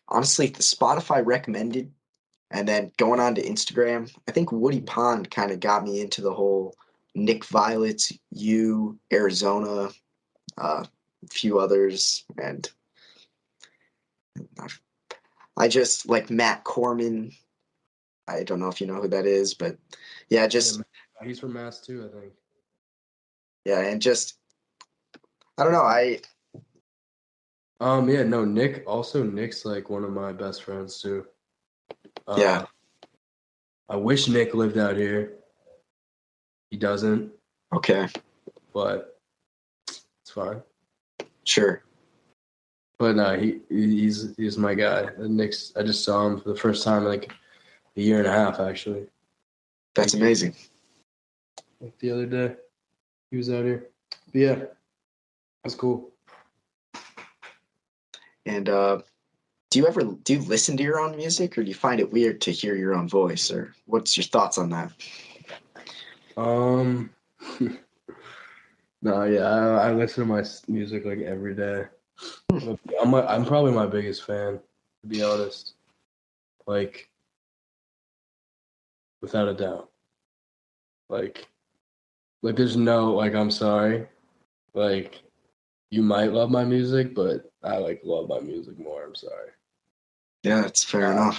Honestly, the Spotify recommended, and then going on to Instagram. I think Woody Pond kind of got me into the whole Nick Violet's Arizona, a few others, and I just like Matt Corman. I don't know if you know who that is, but yeah, just he's from Mass too, I think. Yeah, and just I don't know. Nick's like one of my best friends too. Yeah. I wish Nick lived out here. He doesn't. Okay. But it's fine. Sure. But no, he's my guy. And I just saw him for the first time in like a year and a half actually. That's amazing. Like the other day. He was out here. But yeah. That's cool. And do you listen to your own music, or do you find it weird to hear your own voice, or what's your thoughts on that? No, yeah, I listen to my music like every day. I'm probably my biggest fan, to be honest. Like, without a doubt. Like there's no, like, I'm sorry. Like, you might love my music, but I like love my music more. I'm sorry. Yeah, that's fair enough.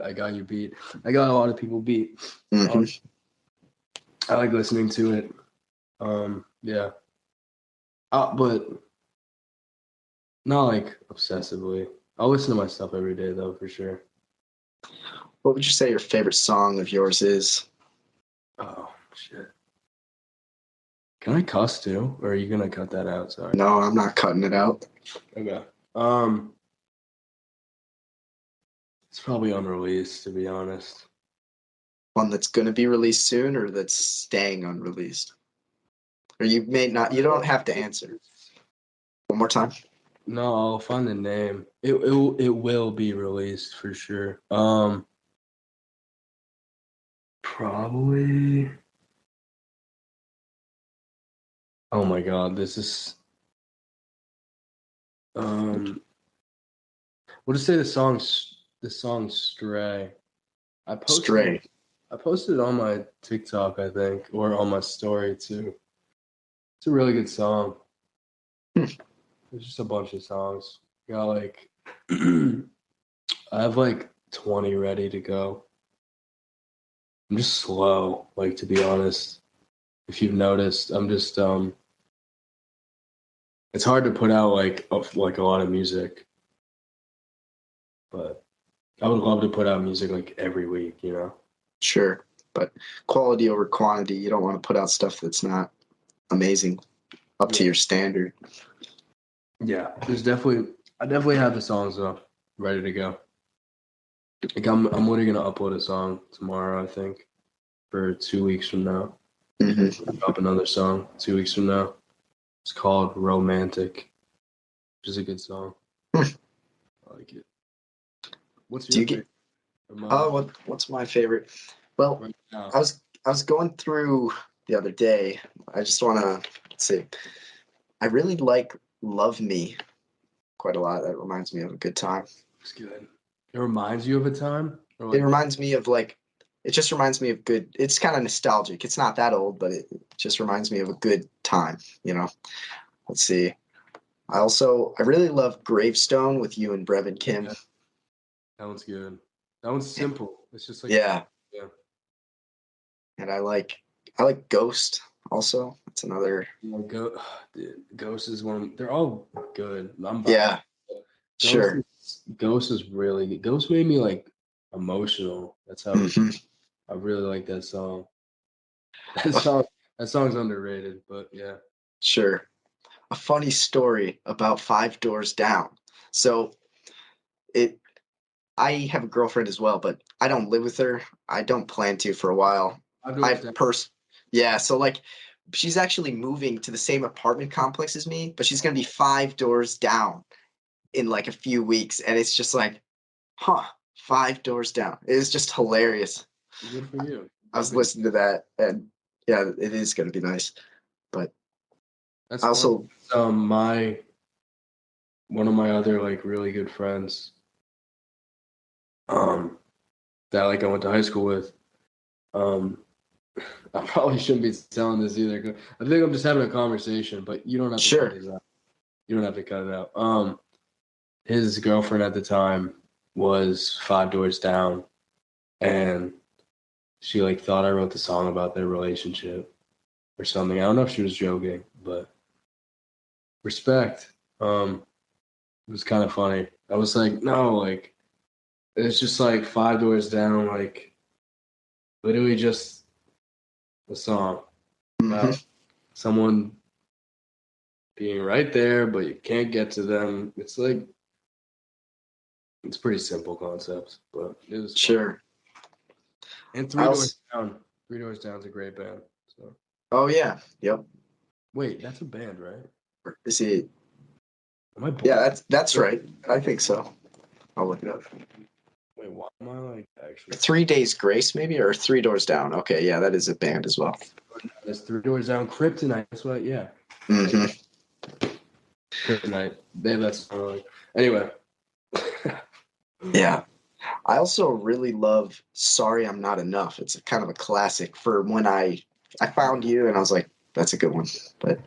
I got you beat. I got a lot of people beat. Mm-hmm. I like listening to it. Yeah. But not like obsessively. I'll listen to my stuff every day though, for sure. What would you say your favorite song of yours is? Oh shit. Can I cuss too? Or are you gonna cut that out? Sorry. No, I'm not cutting it out. Okay. It's probably unreleased, to be honest. One that's gonna be released soon, or that's staying unreleased? Or you may not. You don't have to answer. One more time. No, I'll find the name. It will be released for sure. Probably. Oh my god, this is. We'll just say the song "Stray." Stray. I posted it on my TikTok, I think, or on my story too. It's a really good song. There's just a bunch of songs. Got like, I have like 20 ready to go. I'm just slow, like, to be honest. If you've noticed, I'm just it's hard to put out like a lot of music, but I would love to put out music like every week, you know? Sure, but quality over quantity. You don't want to put out stuff that's not amazing, up to your standard. Yeah, I definitely have the songs up, ready to go. Like I'm literally gonna upload a song tomorrow, I think, for 2 weeks from now. Mm-hmm. Drop another song 2 weeks from now. It's called "Romantic," which is a good song. I like it. What's your favorite? What's my favorite? Well, Right now. I was going through the other day. I just want to see. I really like "Love Me" quite a lot. That reminds me of a good time. It's good. It reminds you of a time? Or It reminds me of it just reminds me of good. It's kind of nostalgic. It's not that old, but it just reminds me of a good time, you know. Let's see. I really love Gravestone with you and Brevin Kim. Yeah, that one's good. That one's simple. It's just like Yeah. Yeah. And I like Ghost also. That's another. Dude, Ghost is one. They're all good. Yeah, sure. Ghost is really good. Ghost made me like emotional. That's how I really like that song. That song's underrated, but yeah. Sure. A funny story about Five Doors Down. So I have a girlfriend as well, but I don't live with her. I don't plan to for a while. Yeah, so like she's actually moving to the same apartment complex as me, but she's gonna be 5 doors down in like a few weeks, and it's just like, huh, 5 doors down. It is just hilarious. Good for you. I was listening to that, and yeah, it is gonna be nice. But That's also one of my other like really good friends, that like I went to high school with. I probably shouldn't be telling this either. 'Cause I think I'm just having a conversation, but you don't have to cut it out. You don't have to cut it out. His girlfriend at the time was 5 doors down, and she like thought I wrote the song about their relationship or something. I don't know if she was joking, but respect. It was kind of funny. I was like, no, like it's just like 5 doors down, like literally just a song about someone being right there, but you can't get to them. It's like it's pretty simple concepts, but it was sure. And 3 Doors Down. 3 Doors Down is a great band. So. Oh yeah, yep. Wait, that's a band, right? Is it? Am I Yeah, that's right. I think so. I'll look it up. Wait, why am I like actually? 3 Days Grace, maybe, or 3 Doors Down. Okay, yeah, that is a band as well. That's 3 Doors Down. Kryptonite. That's what. Yeah. Kryptonite. They have that song. Anyway. Yeah. I also really love Sorry I'm Not Enough. It's kind of a classic for when I found you and I was like, that's a good one. But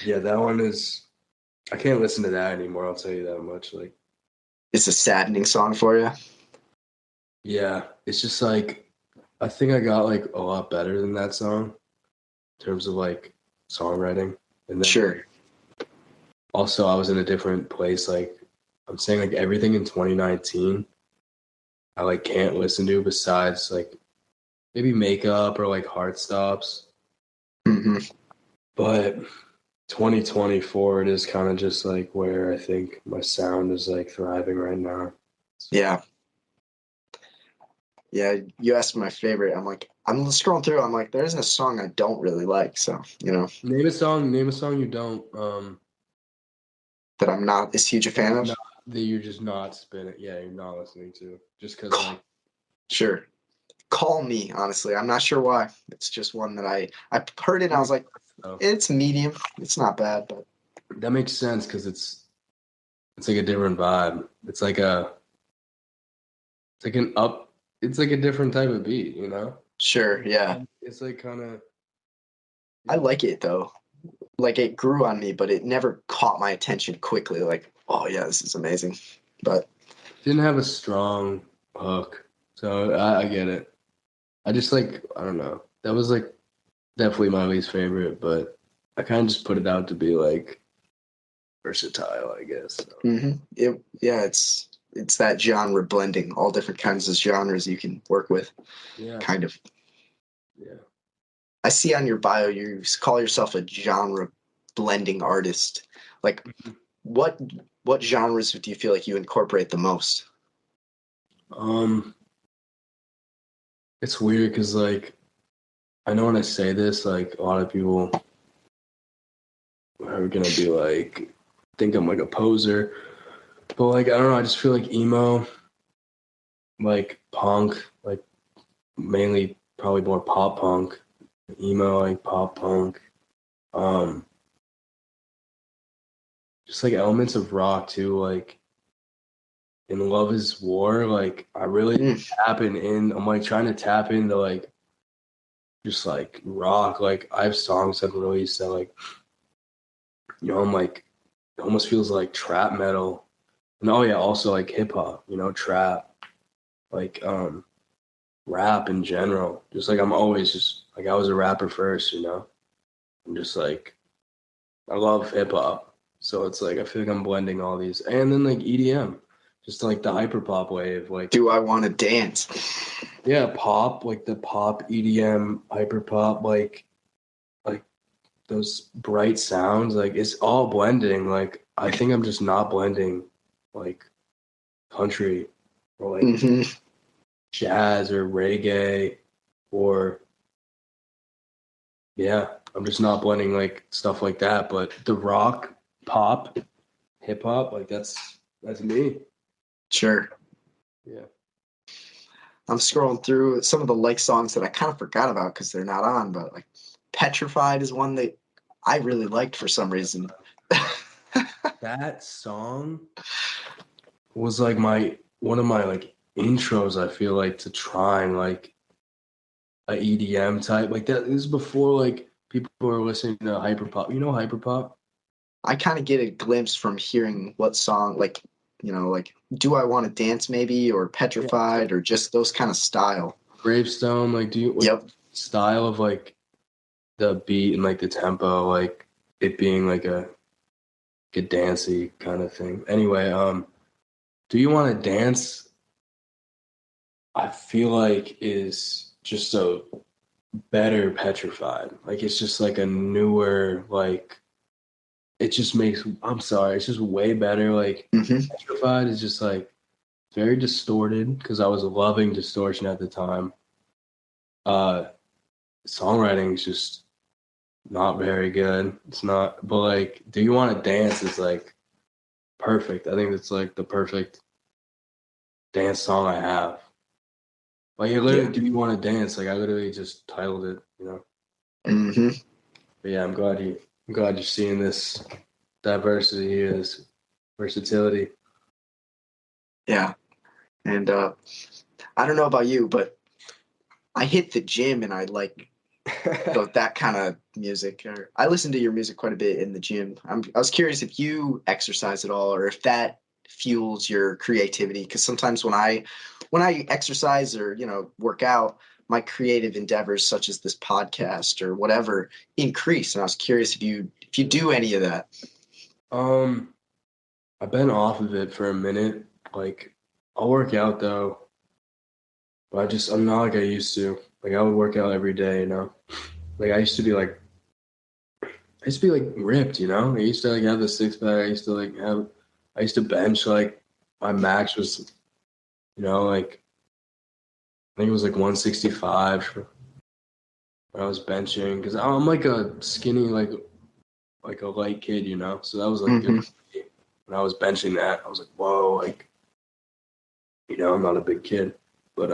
yeah, that one is I can't listen to that anymore, I'll tell you that much. Like it's a saddening song for you. Yeah. It's just like I think I got like a lot better than that song in terms of like songwriting. And then sure. Also I was in a different place. Like I'm saying like everything in 2019 I like can't listen to besides like maybe Makeup or like Heart Stops. But 2024 it is kind of just like where I think my sound is like thriving right now. Yeah. Yeah, you asked my favorite. I'm scrolling through. I'm like, there isn't a song I don't really like. So, Name a song you don't that I'm not as huge a fan of. That you're just not spinning. Yeah, you're not listening to. Just because like sure. Call Me, honestly. I'm not sure why. It's just one that I heard it and I was like, it's medium. It's not bad, but that makes sense because it's like a different vibe. It's like a different type of beat, you know? Sure, yeah. It's like kind of I like it though. Like it grew on me, but it never caught my attention quickly. Like, oh yeah, this is amazing. But didn't have a strong hook. So I get it. I just like, I don't know. That was like definitely my least favorite, but I kind of just put it out to be like versatile, I guess. So. It's that genre blending, all different kinds of genres you can work with. Yeah. Kind of. Yeah. I see on your bio you call yourself a genre blending artist. Like what genres do you feel like you incorporate the most? It's weird because like I know when I say this, like a lot of people are gonna be like think I'm like a poser. But like I don't know, I just feel like emo, like punk, like mainly probably more pop punk. Emo, like pop punk. Just like elements of rock too, like in Love Is War, like I really I'm like trying to tap into like just like rock. Like I have songs I've released that like I'm like it almost feels like trap metal. And oh yeah, also like hip hop, trap, like rap in general. Just like I'm always just like I was a rapper first, I'm just like I love hip hop. So it's like I feel like I'm blending all these. And then like EDM, just like the hyper pop wave, like Do I want to dance? yeah, pop, like the pop EDM hyper pop, like those bright sounds, like it's all blending. Like I think I'm just not blending like country or like Hmm. jazz or reggae or yeah, I'm just not blending like stuff like that. But the rock, pop, hip hop, like that's me. Sure. Yeah. I'm scrolling through some of the like songs that I kind of forgot about because they're not on, but like Petrified is one that I really liked for some reason. That song was like one of my like intros, I feel like, to trying like a EDM type. Like that this is before like people were listening to hyperpop. You know hyperpop? I kind of get a glimpse from hearing what song, like, like Do I Want to Dance maybe, or Yeah. Petrified, or just those kind of style. Gravestone, like do you like Yep. style of like the beat and like the tempo, like it being like a good dancey kind of thing. Anyway, do you want to dance? I feel like is just a better petrified. Like it's just like a newer, like it just makes I'm sorry, it's just way better. Like Hmm. petrified is just like very distorted because I was loving distortion at the time. Uh Songwriting is just not very good. It's not, but like Do You Want to Dance is like perfect. I think it's like the perfect dance song I have. Like it literally Yeah. Do You Want to Dance? Like I literally just titled it. Hmm. But yeah, I'm glad you're seeing this diversity here, this versatility. Yeah. And I don't know about you, but I hit the gym and I like that kind of music. Or I listen to your music quite a bit in the gym. I was curious if you exercise at all, or if that fuels your creativity. Because sometimes when I exercise or work out, my creative endeavors, such as this podcast or whatever, increase. And I was curious if you do any of that. um, I've been off of it for a minute. Like I'll work out though, but I'm not like I used to. Like I would work out every day. Like I used to be like ripped. I used to like have the six pack. I used to bench like my max was, like I think it was like 165 when I was benching because I'm like a skinny like a light kid. So that was like good Hmm. for me. When I was benching that, I was like, whoa, like I'm not a big kid. But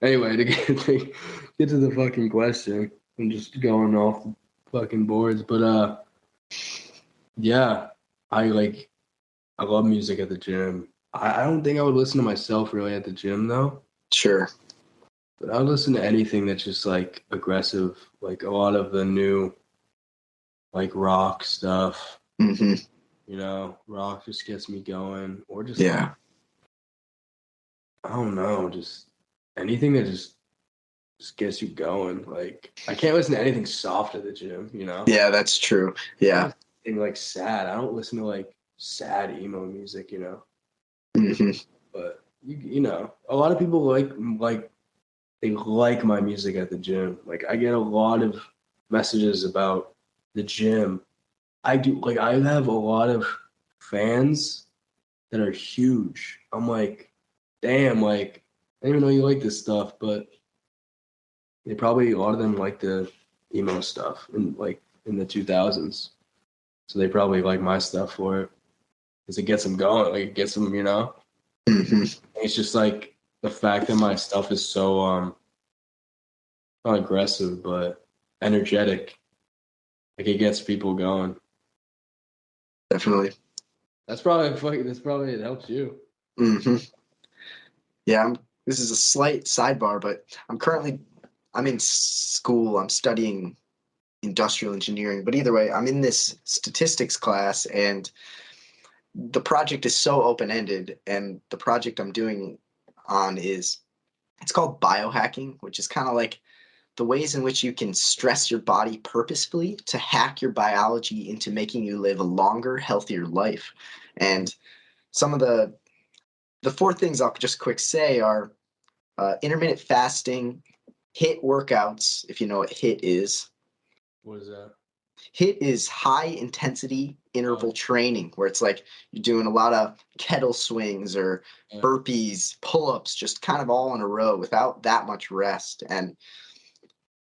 anyway, to get to the fucking question, I'm just going off the fucking boards. But yeah, I love music at the gym. I don't think I would listen to myself really at the gym though. Sure. But I would listen to anything that's just like aggressive, like a lot of the new like rock stuff. Hmm. Rock just gets me going, or just like Yeah. I don't know, just anything that just gets you going. Like I can't listen to anything soft at the gym. Yeah, that's true. Not Yeah. anything like sad. I don't listen to like sad emo music. Hmm. But a lot of people like they like my music at the gym. Like I get a lot of messages about the gym. I do like I have a lot of fans that are huge. I'm like, damn, like I didn't even know you like this stuff, but they probably a lot of them like the emo stuff in the 2000s. So they probably like my stuff for it because it gets them going. Like it gets them. Hmm. It's just like the fact that my stuff is so not aggressive but energetic. Like it gets people going. Definitely. That's probably it helps you. Hmm. Yeah, this is a slight sidebar, but I'm in school. I'm studying industrial engineering. But either way, I'm in this statistics class, and the project is so open-ended. And the project I'm doing on it's called biohacking, which is kind of like the ways in which you can stress your body purposefully to hack your biology into making you live a longer, healthier life. And some of the four things I'll just quick say are intermittent fasting, HIIT workouts, if you know what HIIT is. What is that? HIIT is high intensity interval training, where it's like you're doing a lot of kettle swings or burpees, pull-ups, just kind of all in a row without that much rest. And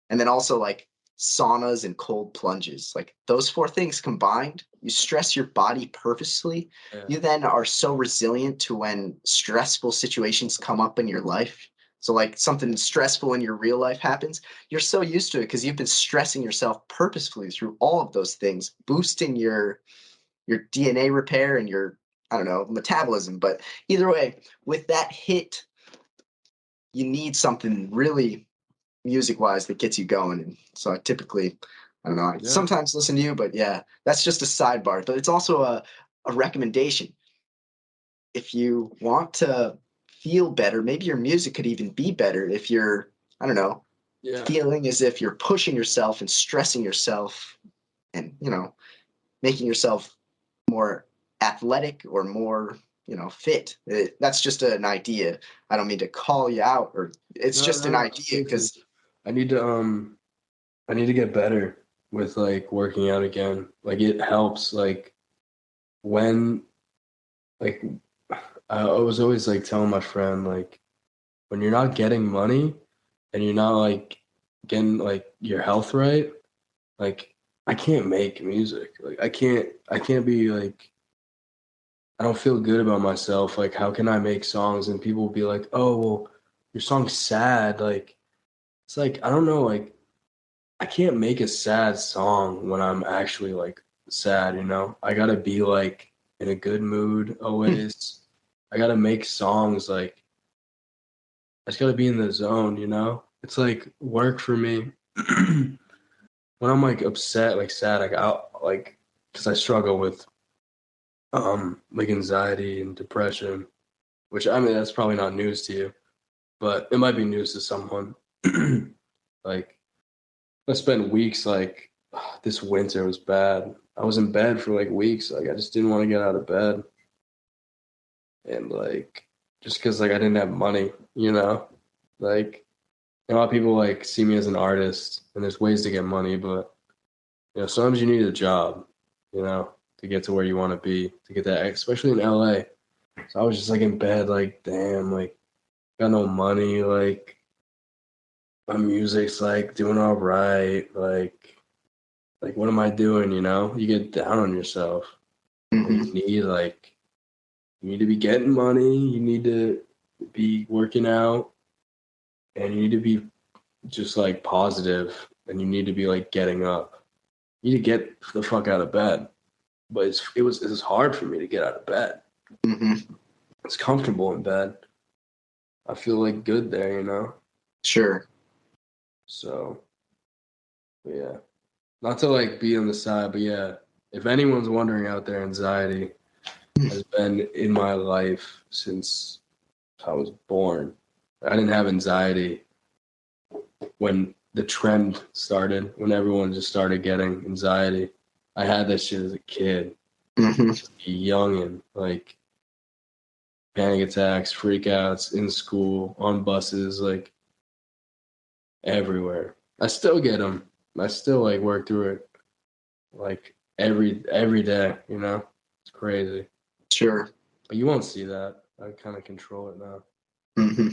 then also like saunas and cold plunges. Like those four things combined, you stress your body purposely. Yeah. You then are so resilient to when stressful situations come up in your life. So like something stressful in your real life happens, you're so used to it because you've been stressing yourself purposefully through all of those things, boosting your DNA repair and your, I don't know, metabolism. But either way, with that HIIT, you need something really music wise that gets you going. And so I typically, I don't know, I sometimes listen to you, but yeah, that's just a sidebar. But it's also a recommendation. If you want to feel better, maybe your music could even be better if you're, I don't know, feeling as if you're pushing yourself and stressing yourself and, you know, making yourself more athletic or more, you know, fit. That's just an idea. I don't mean to call you out, or it's just an idea because I need to get better with like working out again. Like it helps. Like when, like I was always like telling my friend, like when you're not getting money and you're not like getting like your health right, like I can't make music. Like I can't be like, I don't feel good about myself. Like how can I make songs and people will be like, oh well, your song's sad. Like it's like I don't know, like I can't make a sad song when I'm actually like sad, you know? I gotta be like in a good mood always. I gotta make songs like I just gotta be in the zone, you know? It's like work for me. When I'm like upset, like sad, like I'll like because I struggle with like anxiety and depression, which I mean that's probably not news to you, but it might be news to someone. Like I spent weeks like this winter was bad. I was in bed for like weeks. Like I just didn't want to get out of bed. And like just because like I didn't have money, you know? Like a lot of people like see me as an artist and there's ways to get money, but you know, sometimes you need a job, you know, to get to where you want to be, to get that, especially in LA. So I was just like in bed, like, damn, like got no money, like my music's like doing all right, like what am I doing, you know? You get down on yourself. mm-hmm. You need to be getting money, you need to be working out, and you need to be just like positive, and you need to be like getting up. You need to get the fuck out of bed. But it was hard for me to get out of bed. Mm-hmm. It's comfortable in bed. I feel like good there, you know? Sure. So, yeah. Not to like be on the side, but yeah, if anyone's wondering out there, anxiety has been in my life since I was born. I didn't have anxiety when the trend started, when everyone just started getting anxiety. I had that shit as a kid, young and like panic attacks, freakouts in school, on buses, like everywhere. I still get them. I still like work through it, like every day. You know, it's crazy. Sure. But you won't see that. I kind of control it now. Mm-hmm.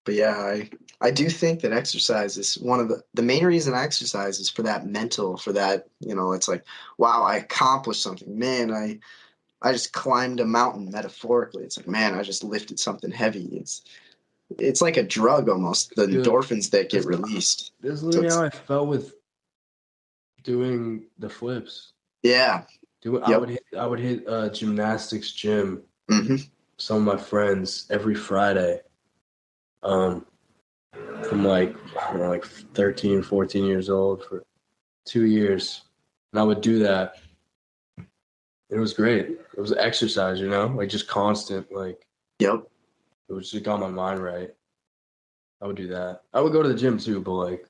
But yeah, I do think that exercise is one of the main reason I exercise is for that mental, for that, you know, it's like, wow, I accomplished something. Man, I just climbed a mountain metaphorically. It's like, man, I just lifted something heavy. It's like a drug almost, the endorphins that get released. That's literally how I felt with doing the flips. Yeah. I would hit a gymnastics gym. Mm-hmm. Some of my friends every Friday. from like, I don't know, like 13, 14 years old for 2 years. And I would do that. It was great. It was exercise, like just constant, like Yep. it was just got my mind right. I would do that. I would go to the gym too, but like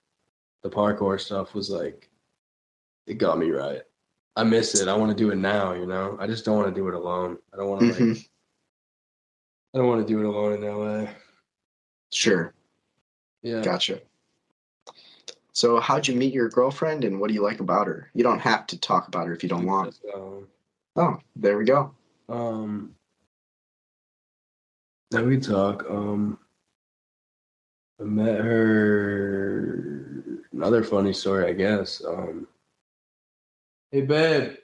the parkour stuff was like, it got me right. I miss it. I want to do it now, I just don't want to do it alone. I don't want to Mm-hmm. I don't want to do it alone in LA. Sure. Yeah. Gotcha. So how'd you meet your girlfriend and what do you like about her? You don't have to talk about her if you don't want. Oh, there we go. Then we talk. I met her. Another funny story, I guess. Hey, babe.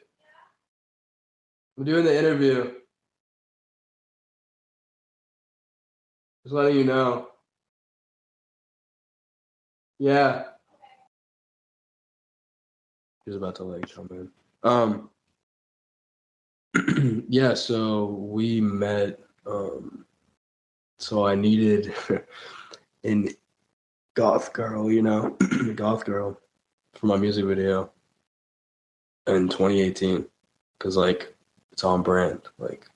I'm doing the interview. Just letting you know. Yeah. He's about to like come in. Yeah, so we met. So I needed an goth girl, a goth girl for my music video in 2018 because like it's on brand. Like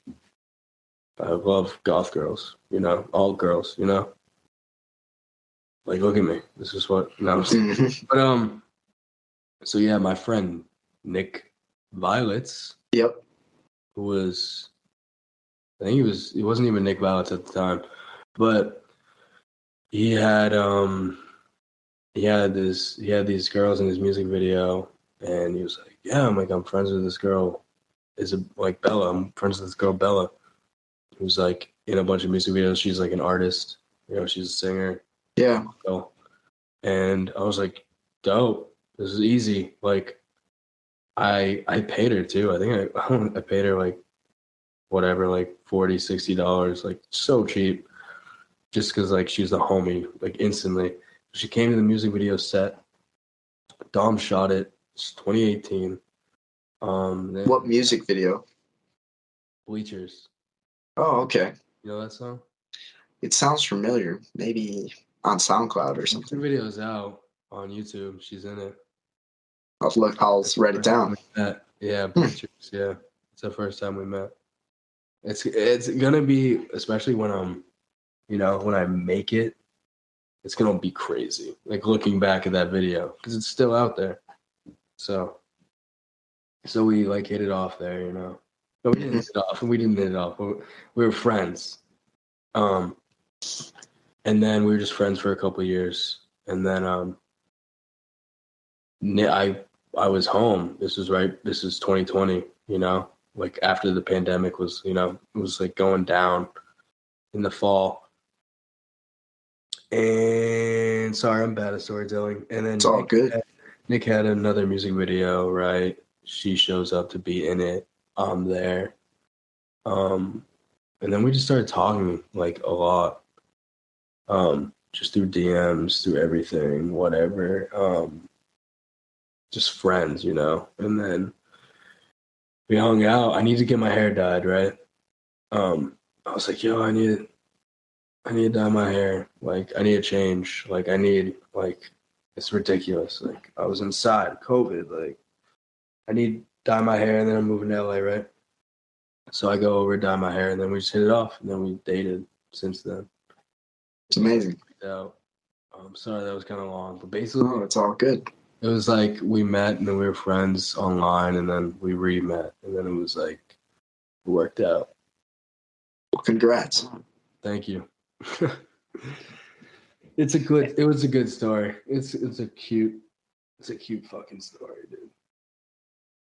I love goth girls, all girls, like look at me. This is what but so yeah, my friend Nick Violets, Yep. who was he wasn't even Nick Violets at the time, but he had these girls in his music video, and he was like, yeah, I'm friends with this girl, like Bella. I'm friends with this girl Bella, who's like in a bunch of music videos. She's like an artist, she's a singer. Yeah. And I was like, dope. This is easy. Like, I paid her too. I think I paid her like whatever, like $40, $60, like so cheap, just because like she's the homie, like instantly. She came to the music video set. Dom shot it. It's 2018. What music video? Bleachers. Oh, okay. You know that song? It sounds familiar. Maybe on SoundCloud or something. The video's out on YouTube. She's in it. I'll write it down. Yeah, Bleachers. Yeah, it's the first time we met. It's gonna be, especially when when I make it, it's gonna be crazy. Like looking back at that video because it's still out there. So we like hit it off there, But we didn't hit it off. We didn't hit it off. We were friends. And then we were just friends for a couple of years. And then I was home. This is 2020, like after the pandemic was, it was like going down in the fall. And sorry, I'm bad at storytelling. And then it's all good. Nick had another music video, right? She shows up to be in it. I'm there. And then we just started talking like a lot. Just through DMs, through everything, whatever. Just friends, And then we hung out. I need to get my hair dyed, right? I was like, yo, I need to dye my hair. Like, I need a change. Like, it's ridiculous. Like, I was inside COVID. Like, I need to dye my hair, and then I'm moving to LA, right? So I go over, dye my hair, and then we just hit it off. And then we dated since then. It's amazing. I'm sorry that was kind of long, but basically, it's all good. It was like we met and then we were friends online, and then we re-met, and then it was like it worked out. Well, congrats. Thank you. It was a good story. It's a cute fucking story, dude.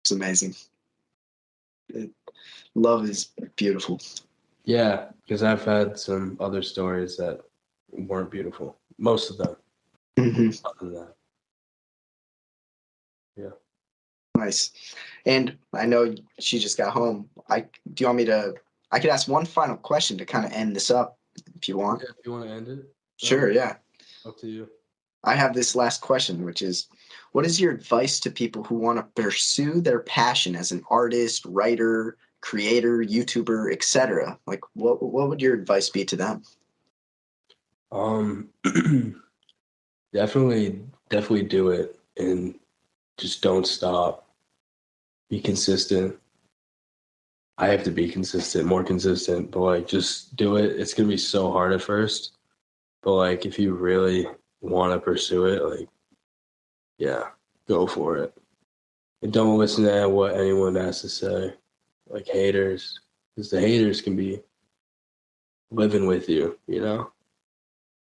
It's amazing. Love is beautiful. Yeah, because I've had some other stories that weren't beautiful. Most of them. Mm-hmm. Other than that. Yeah. Nice. And I know she just got home. I could ask one final question to kind of end this up if you want. Yeah, if you want to end it. Sure, yeah. Up to you. I have this last question, which is, what is your advice to people who want to pursue their passion as an artist, writer, creator, YouTuber, etc.? Like, what would your advice be to them? Um, definitely do it, and just don't stop. Be consistent. I have to be consistent, more consistent, but like just do it. It's gonna be so hard at first, but like if you really want to pursue it, like yeah, go for it. And don't listen to what anyone has to say, like haters, because the haters can be living with you, you know?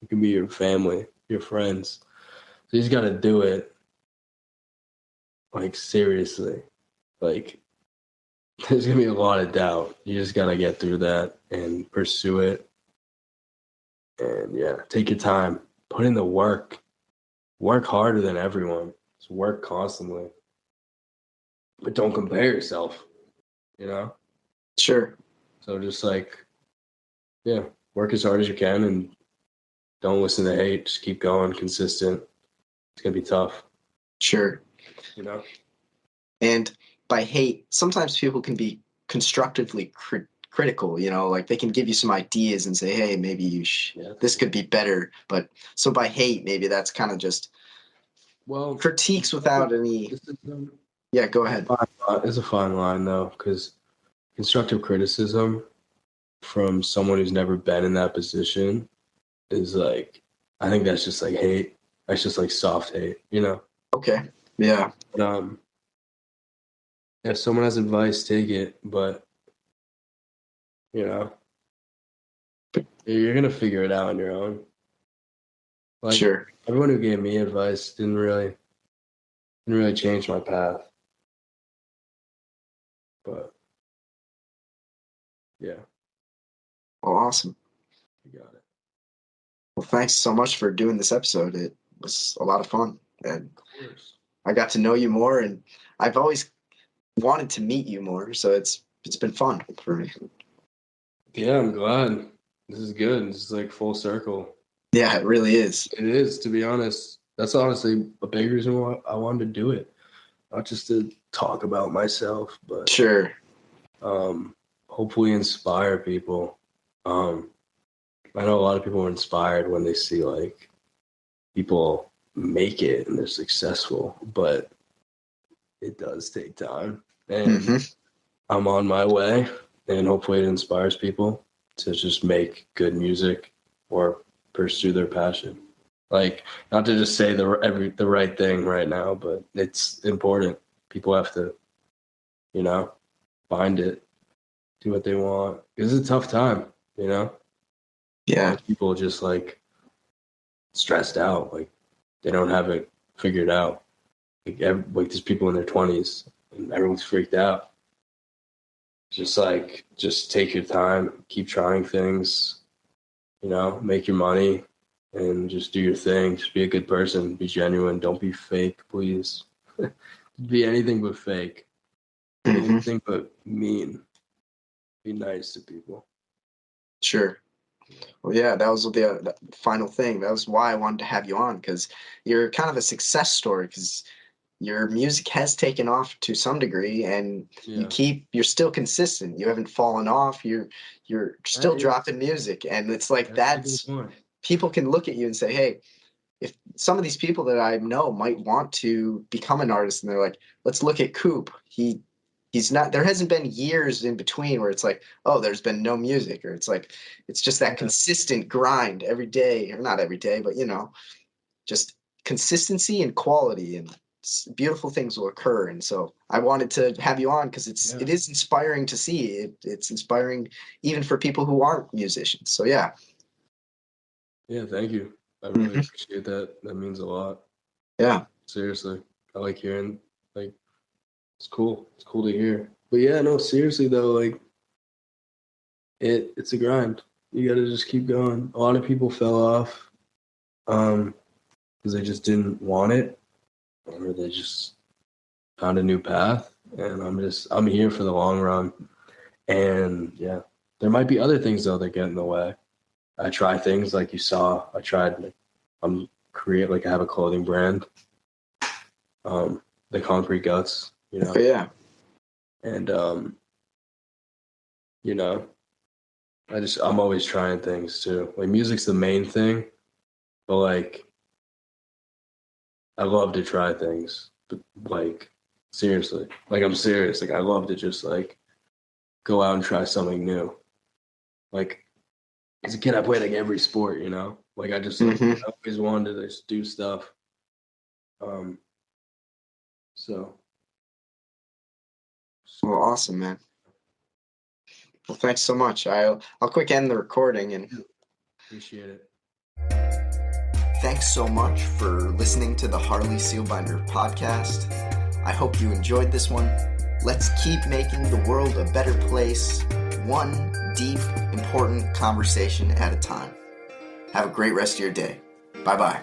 It can be your family, your friends. So you just got to do it, like, seriously. Like, there's going to be a lot of doubt. You just got to get through that and pursue it. And, yeah, take your time. Put in the work. Work harder than everyone. Just work constantly. But don't compare yourself, you know? Sure. So just, like, yeah, work as hard as you can and don't listen to hate. Just keep going, consistent. It's going to be tough, Sure. you know? And by hate, sometimes people can be constructively critical, you know, like they can give you some ideas and say, hey, maybe this could be better. But so by hate, maybe that's kind of just critiques without any. Yeah, go ahead. It's a fine line, though, because constructive criticism from someone who's never been in that position is like, I think that's just like hate. That's just like soft hate, you know? Okay. Yeah. But, if someone has advice, take it. But, you know, you're going to figure it out on your own. Like, sure. Everyone who gave me advice didn't really change my path. But, yeah. Well, awesome. You got it. Well, thanks so much for doing this episode. It was a lot of fun. And Of course. I got to know you more, and I've always wanted to meet you more. So it's been fun for me. Yeah, I'm glad. This is good. This is like full circle. Yeah, it really is. It is, to be honest. That's honestly a big reason why I wanted to do it. Not just to talk about myself, but sure. Hopefully inspire people. I know a lot of people are inspired when they see like people make it and they're successful, but it does take time. And I'm on my way, and hopefully it inspires people to just make good music or pursue their passion. Like, not to just say the right thing right now, but it's important. People have to, you know, find it, do what they want. It's a tough time, you know? Yeah. People just like stressed out, like they don't have it figured out. Like there's people in their 20s and everyone's freaked out. Just take your time, keep trying things, you know, make your money and just do your thing. Just be a good person, be genuine. Don't be fake, please. Be anything but fake. Anything but mean. Be nice to people. Sure. Well, yeah, that was the final thing. That was why I wanted to have you on, because you're kind of a success story, because your music has taken off to some degree, and you're still consistent. You haven't fallen off. You're still dropping music, and it's like that's people can look at you and say, hey, if some of these people that I know might want to become an artist, and they're like, let's look at Coop. He's not, there hasn't been years in between where it's like, oh, there's been no music, or it's like, it's just that consistent grind every day, or not every day, but, you know, just consistency and quality, and beautiful things will occur. And so I wanted to have you on because it is inspiring to see. It's inspiring even for people who aren't musicians. So, yeah. Yeah, thank you. I really appreciate that. That means a lot. Yeah. Seriously. I like hearing, like, it's cool. It's cool to hear. But yeah, no, seriously though, like it's a grind. You gotta just keep going. A lot of people fell off because they just didn't want it, or they just found a new path. And I'm here for the long run. And yeah, there might be other things though that get in the way. I try things like you saw. I have a clothing brand. The Concrete Guts. You know? Yeah. And, you know, I'm always trying things too. Like music's the main thing, but like I love to try things. But like seriously, like I'm serious. Like I love to just like go out and try something new. Like as a kid, I played like every sport, you know. Like I just like, I always wanted to just do stuff. So. Well, awesome, man. Well, thanks so much. I'll quick end the recording and Appreciate it. Thanks so much for listening to the Harley Seelbinder Podcast. I hope you enjoyed this one. Let's keep making the world a better place, one deep, important conversation at a time. Have a great rest of your day. Bye-bye.